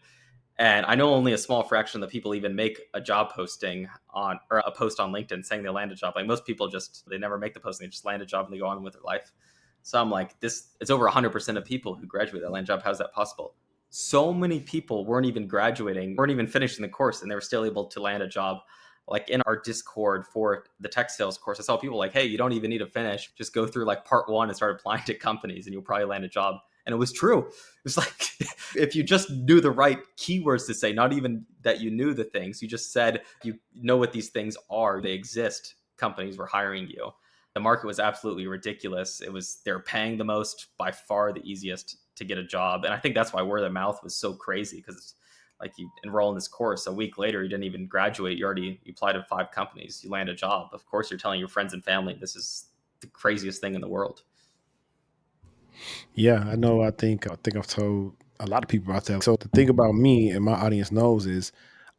and I know only a small fraction of the people even make a job posting on or a post on LinkedIn saying they land a job. Like most people just they never make the posting, they just land a job and they go on with their life. So I'm like, this it's over 100% of people who graduate that land a job. How's that possible? So many people weren't even graduating, weren't even finishing the course, and they were still able to land a job. Like in our Discord for the tech sales course, I saw people like, hey, you don't even need to finish. Just go through like part one and start applying to companies and you'll probably land a job. And it was true. It was like, if you just knew the right keywords to say, not even that you knew the things, you just said, you know what these things are, they exist, companies were hiring you. The market was absolutely ridiculous. They're paying the most, by far the easiest to get a job. And I think that's why word of mouth was so crazy because like you enroll in this course a week later, you didn't even graduate, you applied to 5 companies, you land a job. Of course you're telling your friends and family this is the craziest thing in the world. Yeah, I know. I think I've told a lot of people out there. So the thing about me and my audience knows is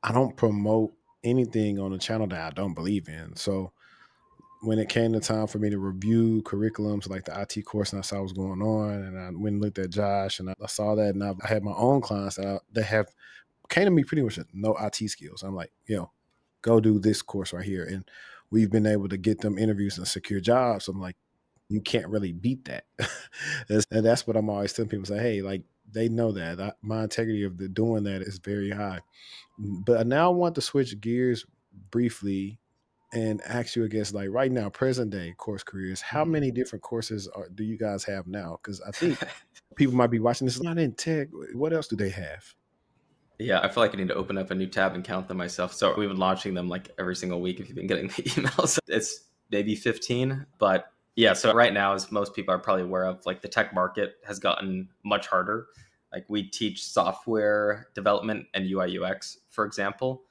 I don't promote anything on the channel that I don't believe in. So when it came to time for me to review curriculums like the IT course and I saw what was going on, and I went and looked at Josh and I saw that, and I had my own clients that have came to me pretty much with no IT skills. I'm like, go do this course right here, and we've been able to get them interviews and secure jobs. I'm like, you can't really beat that. And that's what I'm always telling people. Say, hey, like they know that my integrity of doing that is very high. But now I want to switch gears briefly and ask you against like right now, present day course careers. How many different courses do you guys have now? Because I think people might be watching this not in tech. What else do they have? Yeah, I feel like I need to open up a new tab and count them myself. So we've been launching them like every single week if you've been getting the emails. It's maybe 15. But yeah, so right now, as most people are probably aware of, like the tech market has gotten much harder. Like we teach software development and UI UX, for example.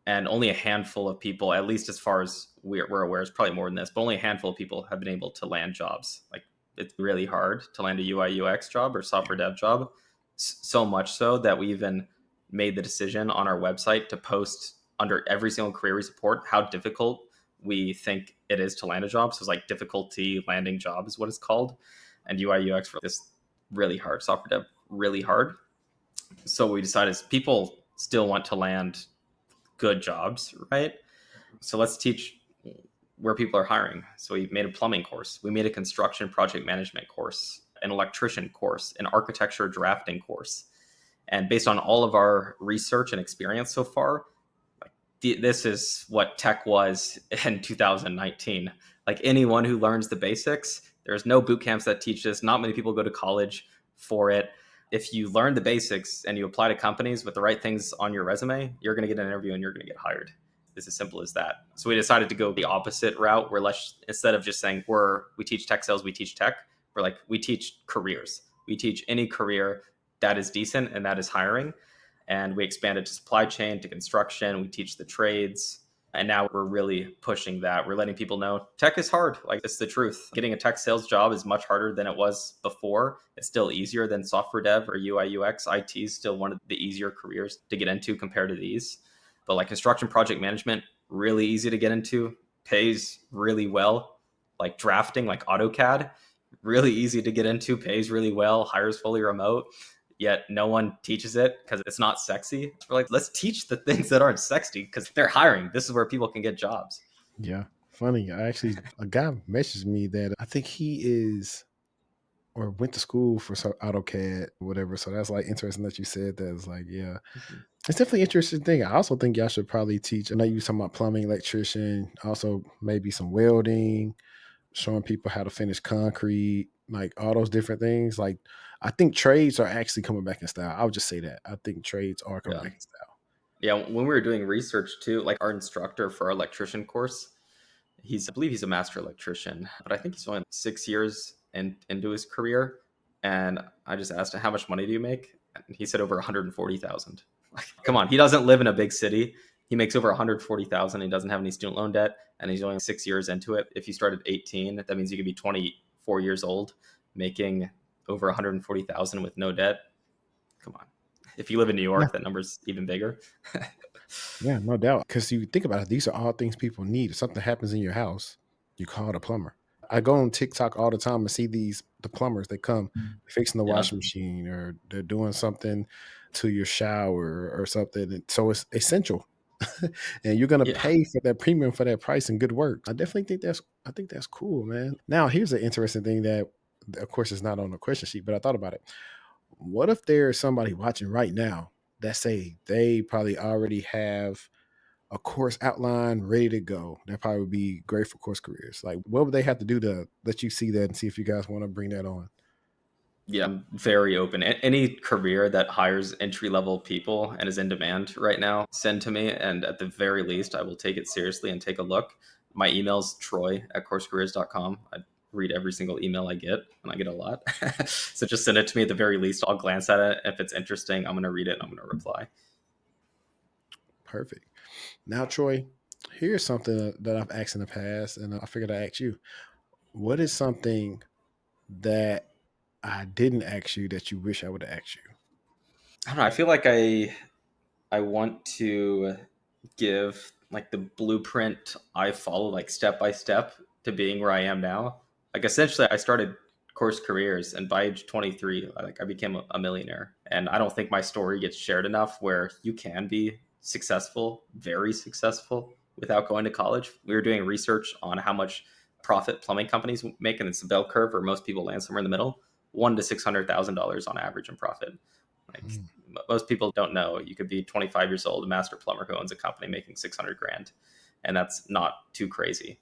and only a handful of people, at least as far as we're aware, is probably more than this, but only a handful of people have been able to land jobs. Like, it's really hard to land a UI UX job or software dev job. So much so that we even made the decision on our website to post under every single career we support how difficult we think it is to land a job. So it's like difficulty landing job is what it's called. And UI UX for this really hard, software dev really hard. So we decided is people still want to land good jobs, right? So let's teach where people are hiring. So we made a plumbing course, we made a construction project management course, an electrician course, an architecture drafting course. And based on all of our research and experience so far, this is what tech was in 2019. Like, anyone who learns the basics, there's no boot camps that teach this. Not many people go to college for it. If you learn the basics and you apply to companies with the right things on your resume, you're going to get an interview and you're going to get hired. It's as simple as that. So we decided to go the opposite route, where instead of just saying we teach tech sales, we teach tech, we're like, we teach careers. We teach any career that is decent and that is hiring. And we expanded to supply chain, to construction. We teach the trades. And now we're really pushing that. We're letting people know tech is hard. Like, it's the truth. Getting a tech sales job is much harder than it was before. It's still easier than software dev or UI UX. IT is still one of the easier careers to get into compared to these. But like construction project management, really easy to get into, pays really well. Like drafting, like AutoCAD, really easy to get into, pays really well, hires fully remote, yet no one teaches it because it's not sexy. We're like, let's teach the things that aren't sexy because they're hiring. This is where people can get jobs. Yeah. Funny. I actually, a guy messaged me that I think he is or went to school for some AutoCAD or whatever. So that's like interesting that you said that. It's like, yeah, Mhm. it's definitely an interesting thing. I also think y'all should probably teach. I know you were talking about plumbing, electrician, also maybe some welding, showing people how to finish concrete, like all those different things. Like, I think trades are actually coming back in style. I would just say that. I think trades are coming Yeah. back in style. Yeah. When we were doing research too, like our instructor for our electrician course, I believe he's a master electrician, but I think he's only 6 years into his career. And I just asked him, how much money do you make? And he said over 140,000. Like, come on, he doesn't live in a big city. He makes over 140,000. He doesn't have any student loan debt, and he's only 6 years into it. If you start at 18, that means you could be 24 years old making over 140,000 with no debt. Come on. If you live in New Yeah. York, that number's even bigger. Yeah, no doubt. Because you think about it, these are all things people need. If something happens in your house, you call the plumber. I go on TikTok all the time and see the plumbers. They come fixing the Yeah. washing machine or they're doing something to your shower or something. And so it's essential, and you're gonna Yeah. pay for that premium for that price and good work. I think that's cool, man. Now here's an interesting thing that, of course, is not on the question sheet, but I thought about it. What if there's somebody watching right now that say they probably already have a course outline ready to go? That probably would be great for course careers. Like, what would they have to do to let you see that and see if you guys want to bring that on? Yeah, I'm very open. Any career that hires entry level people and is in demand right now, send to me. And at the very least, I will take it seriously and take a look. My email's troy@coursecareers.com. I read every single email I get, and I get a lot. So just send it to me at the very least. I'll glance at it. If it's interesting, I'm going to read it and I'm going to reply. Perfect. Now, Troy, here's something that I've asked in the past, and I figured I'd ask you. What is something that I didn't ask you that you wish I would have asked you? I don't know. I feel like I want to give like the blueprint I follow, like step by step, to being where I am now. Like, essentially, I started course careers, and by age 23, like, I became a millionaire. And I don't think my story gets shared enough, where you can be successful, very successful, without going to college. We were doing research on how much profit plumbing companies make, and it's a bell curve where most people land somewhere in the middle, $1 to $600,000 on average in profit. Like, Mm, most people don't know, you could be 25 years old, a master plumber who owns a company making 600 grand, and that's not too crazy.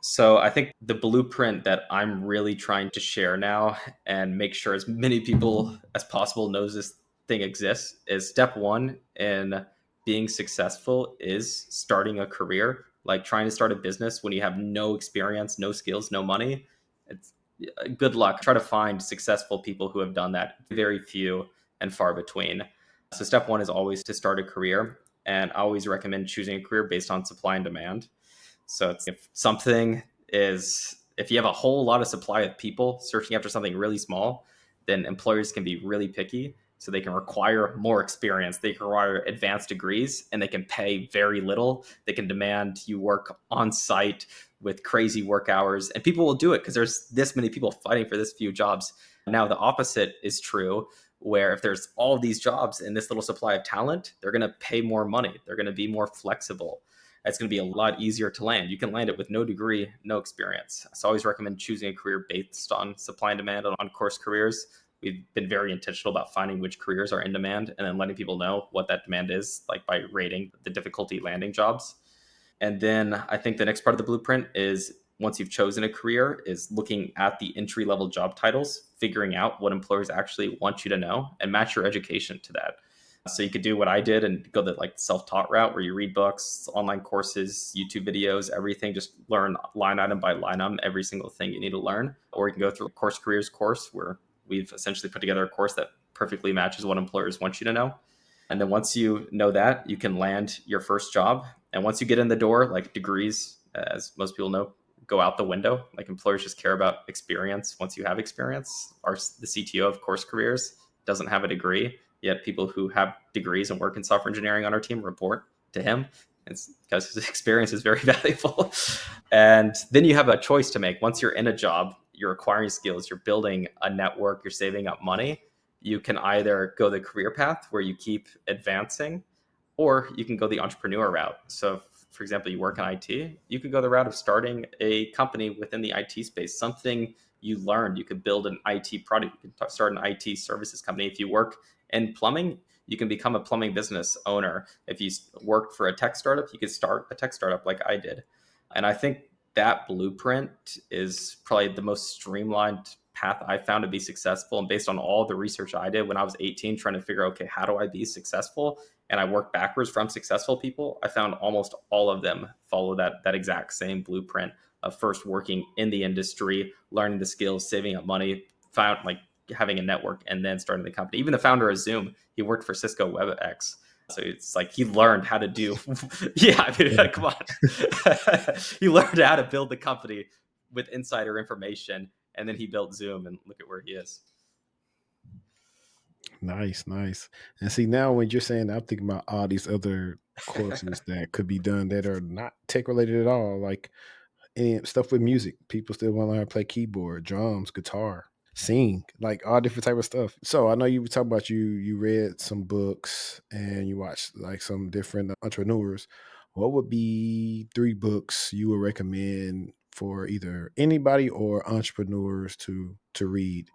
So I think the blueprint that I'm really trying to share now and make sure as many people as possible knows this thing exists is step one in being successful is starting a career. Like, trying to start a business when you have no experience, no skills, no money. It's good luck. Try to find successful people who have done that. Very few and far between. So step one is always to start a career. And I always recommend choosing a career based on supply and demand. So it's, if something is, if you have a whole lot of supply of people searching after something really small, then employers can be really picky. So they can require more experience, they can require advanced degrees, and they can pay very little. They can demand you work on site with crazy work hours, and people will do it because there's this many people fighting for this few jobs. Now, the opposite is true, where if there's all of these jobs and this little supply of talent, they're going to pay more money. They're going to be more flexible. It's going to be a lot easier to land. You can land it with no degree, no experience. So I always recommend choosing a career based on supply and demand on course careers. We've been very intentional about finding which careers are in demand and then letting people know what that demand is, like by rating the difficulty landing jobs. And then I think the next part of the blueprint is, once you've chosen a career, is looking at the entry level job titles, figuring out what employers actually want you to know, and match your education to that. So you could do what I did and go the like self-taught route, where you read books, online courses, YouTube videos, everything, just learn line item by line item every single thing you need to learn. Or you can go through a course careers course, where we've essentially put together a course that perfectly matches what employers want you to know. And then once you know that, you can land your first job. And once you get in the door, like degrees, as most people know, go out the window. Like employers just care about experience. Once you have experience, the CTO of Course Careers doesn't have a degree, yet people who have degrees and work in software engineering on our team report to him. It's because his experience is very valuable. And then you have a choice to make. Once you're in a job, you're acquiring skills, you're building a network, you're saving up money. You can either go the career path where you keep advancing, or you can go the entrepreneur route. So, for example, you work in IT, you could go the route of starting a company within the IT space, something you learned. You could build an IT product, you can start an IT services company. If you work in plumbing, you can become a plumbing business owner. If you worked for a tech startup, you could start a tech startup like I did. And I think that blueprint is probably the most streamlined path I found to be successful. And based on all the research I did when I was 18, trying to figure out, okay, how do I be successful? And I worked backwards from successful people, I found almost all of them follow that exact same blueprint of first working in the industry, learning the skills, saving up money, found like having a network, and then starting the company. Even the founder of Zoom, he worked for Cisco WebEx. So it's like he learned how to do, yeah, I mean, come on. He learned how to build the company with insider information, and then he built Zoom, and look at where he is. Nice, nice. And see, now when you're saying that, I'm thinking about all these other courses that could be done that are not tech related at all, like and stuff with music. People still want to learn how to play keyboard, drums, guitar, sing, like all different type of stuff. So I know you were talking about you read some books and you watched like some different entrepreneurs. What would be 3 books you would recommend for either anybody or entrepreneurs to read?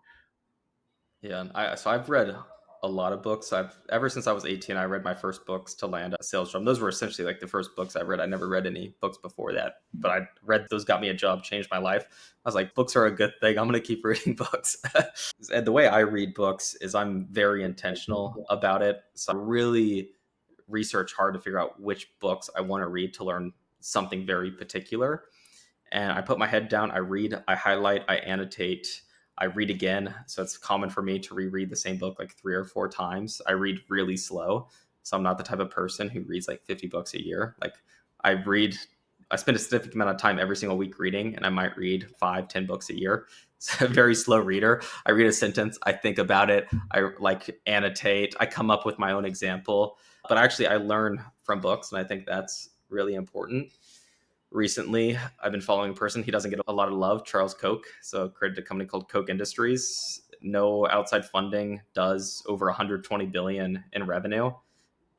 Yeah, and so I've read a lot of books. I've ever since I was 18, I read my first books to land a sales job. Those were essentially like the first books I read. I never read any books before that, but I read those, got me a job, changed my life. I was like, books are a good thing. I'm going to keep reading books. And the way I read books is I'm very intentional about it. So I really research hard to figure out which books I want to read to learn something very particular. And I put my head down, I read, I highlight, I annotate, I read again. So it's common for me to reread the same book like 3 or 4 times. I read really slow. So I'm not the type of person who reads like 50 books a year. Like I read, I spend a significant amount of time every single week reading, and I might read 5, 10 books a year. So a very slow reader. I read a sentence, I think about it, I like annotate, I come up with my own example. But actually, I learn from books, and I think that's really important. Recently, I've been following a person, he doesn't get a lot of love, Charles Koch. So created a company called Koch Industries. No outside funding, does over 120 billion in revenue.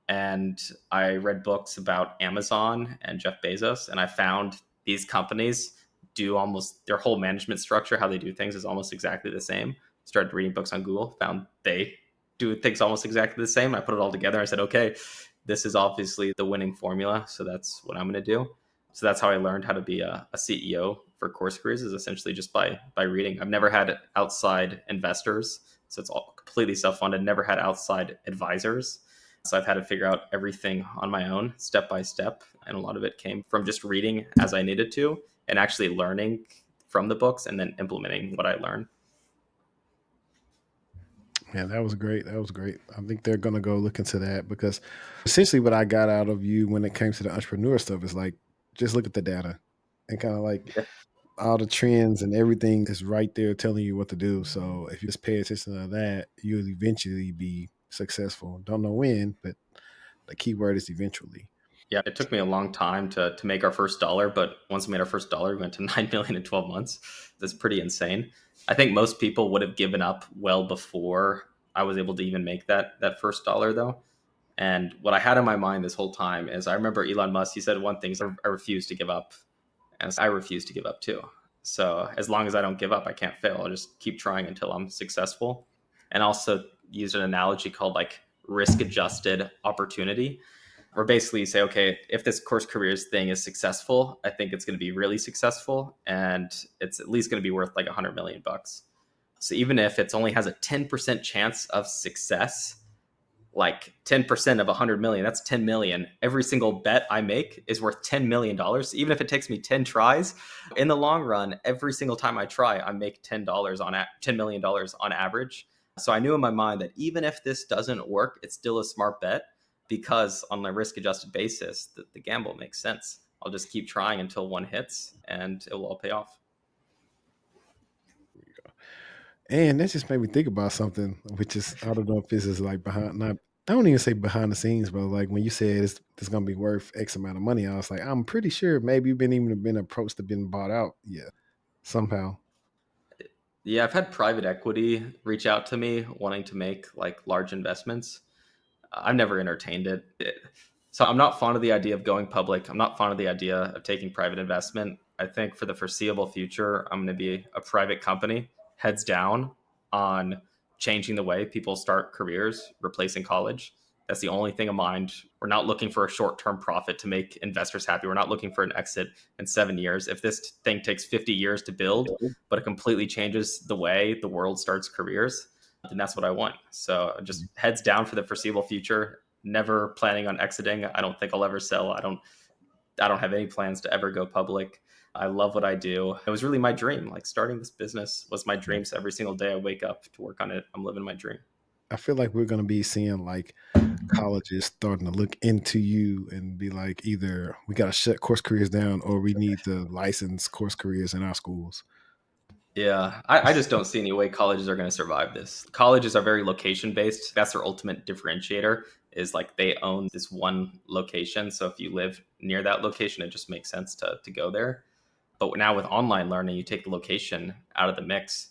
And I read books about Amazon and Jeff Bezos, and I found these companies do almost their whole management structure, how they do things is almost exactly the same. Started reading books on Google, found they do things almost exactly the same. I put it all together. I said, okay, this is obviously the winning formula. So that's what I'm going to do. So that's how I learned how to be a CEO for Course Careers, is essentially just by reading. I've never had outside investors. So it's all completely self-funded, never had outside advisors. So I've had to figure out everything on my own, step by step. And a lot of it came from just reading as I needed to and actually learning from the books and then implementing what I learned. Man, that was great. That was great. I think they're gonna go look into that because essentially what I got out of you when it comes to the entrepreneur stuff is like just look at the data and kind of like Yeah, all the trends and everything is right there telling you what to do. So if you just pay attention to that, you'll eventually be successful. Don't know when, but the key word is eventually. yeah. It took me a long time to make our first dollar, but once we made our first dollar, we went to 9 million in 12 months. That's pretty insane. I think most people would have given up well before I was able to even make that first dollar, though. And what I had in my mind this whole time is I remember Elon Musk, he said one thing, is I refuse to give up. And I refuse to give up too. So as long as I don't give up, I can't fail. I'll just keep trying until I'm successful. And also use an analogy called like risk adjusted opportunity, where basically you say, okay, if this course careers thing is successful, I think it's going to be really successful and it's at least going to be worth like 100 million bucks. So even if it's only has a 10% chance of success, like 10% of 100 million, that's 10 million. Every single bet I make is worth $10 million. Even if it takes me 10 tries, in the long run, every single time I try, I make $10 on $10 million on average. So I knew in my mind that even if this doesn't work, it's still a smart bet because on a risk adjusted basis, the gamble makes sense. I'll just keep trying until one hits and it will all pay off. And that just made me think about something, which is I don't know if this is like behind not I don't even say behind the scenes, but like when you said it's gonna be worth X amount of money, I was like, I'm pretty sure maybe you've been even been approached to been bought out. Yeah. Somehow. Yeah, I've had private equity reach out to me wanting to make like large investments. I've never entertained it. So I'm not fond of the idea of going public. I'm not fond of the idea of taking private investment. I think for the foreseeable future, I'm going to be a private company, heads down on changing the way people start careers, replacing college. That's the only thing in mind. We're not looking for a short term profit to make investors happy. We're not looking for an exit in 7 years. If this thing takes 50 years to build, but it completely changes the way the world starts careers, then that's what I want. So just heads down for the foreseeable future. Never planning on exiting. I don't think I'll ever sell. I don't have any plans to ever go public. I love what I do. It was really my dream. Like starting this business was my dream. So every single day I wake up to work on it, I'm living my dream. I feel like we're gonna be seeing like colleges starting to look into you and be like, either we gotta shut course careers down or we need to license course careers in our schools. Yeah, I just don't see any way colleges are going to survive this. Colleges are very location based. That's their ultimate differentiator is like they own this one location. So if you live near that location, it just makes sense to go there. But now with online learning, you take the location out of the mix.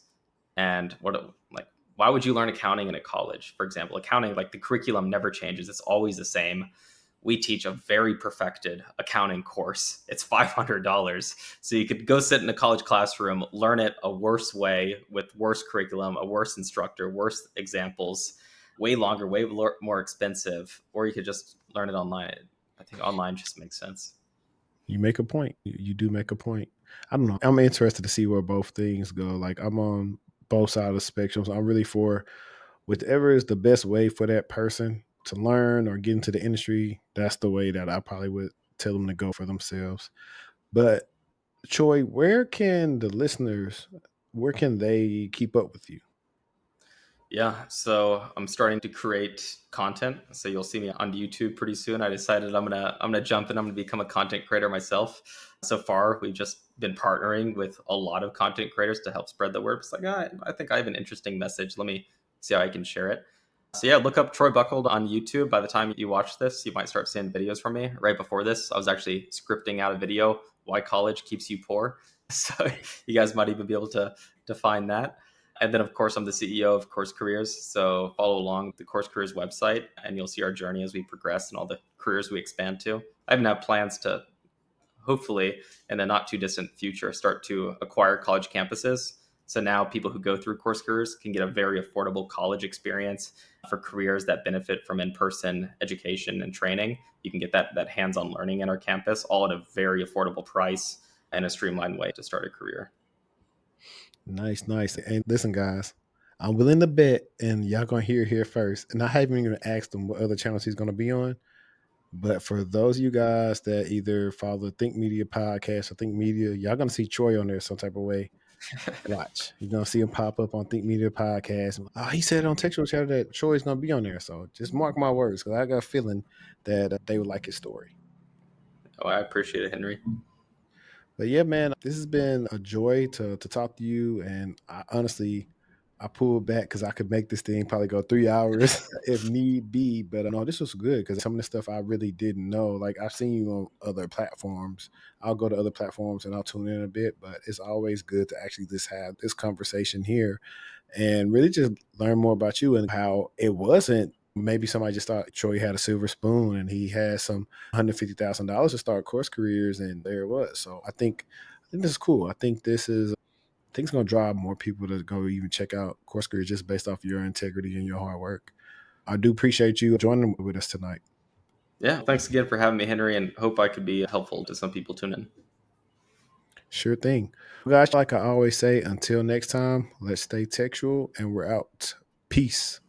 And what like why would you learn accounting in a college? For example, accounting, like the curriculum never changes. It's always the same. We teach a very perfected accounting course. It's $500. So you could go sit in a college classroom, learn it a worse way with worse curriculum, a worse instructor, worse examples, way longer, way more expensive, or you could just learn it online. I think online just makes sense. You make a point. You do make a point. I don't know. I'm interested to see where both things go. Like I'm on both sides of the spectrum. So I'm really for whichever is the best way for that person to learn or get into the industry. That's the way that I probably would tell them to go for themselves. But Troy, where can they keep up with you? Yeah, so I'm starting to create content. So you'll see me on YouTube pretty soon. I decided I'm gonna jump in. I'm gonna become a content creator myself. So far, we've just been partnering with a lot of content creators to help spread the word. It's like I think I have an interesting message. Let me see how I can share it. So yeah, look up Troy Buckled on YouTube. By the time you watch this, you might start seeing videos from me. Right before this, I was actually scripting out a video, "Why College Keeps You Poor." So you guys might even be able to find that. And then, of course, I'm the CEO of Course Careers. So follow along the Course Careers website, and you'll see our journey as we progress and all the careers we expand to. I even have plans to hopefully, in the not too distant future, start to acquire college campuses. So now people who go through Course Careers can get a very affordable college experience for careers that benefit from in-person education and training. You can get that hands-on learning in our campus, all at a very affordable price and a streamlined way to start a career. Nice, nice. And listen, guys, I'm willing to bet, and y'all gonna hear it here first. And I haven't even asked him what other channels he's gonna be on. But for those of you guys that either follow the Think Media podcast or Think Media, y'all gonna see Troy on there some type of way. Watch. You're going to see him pop up on Think Media Podcast. He said on Textual Chat that Troy's going to be on there. So just mark my words, because I got a feeling that they would like his story. Oh, I appreciate it, Henry. But yeah, man, this has been a joy to talk to you. And I pulled back because I could make this thing probably go 3 hours if need be. But no, this was good because some of the stuff I really didn't know. Like, I've seen you on other platforms. I'll go to other platforms and I'll tune in a bit. But it's always good to actually just have this conversation here and really just learn more about you and how it wasn't. Maybe somebody just thought Troy had a silver spoon and he had some $150,000 to start course careers, and there it was. So I think this is cool. I think it's going to drive more people to go even check out course careers just based off your integrity and your hard work. I do appreciate you joining with us tonight. Yeah, thanks again for having me, Henry, and hope I could be helpful to some people tune in. Sure thing. Well, guys, like I always say, until next time, let's stay textual, and we're out. Peace.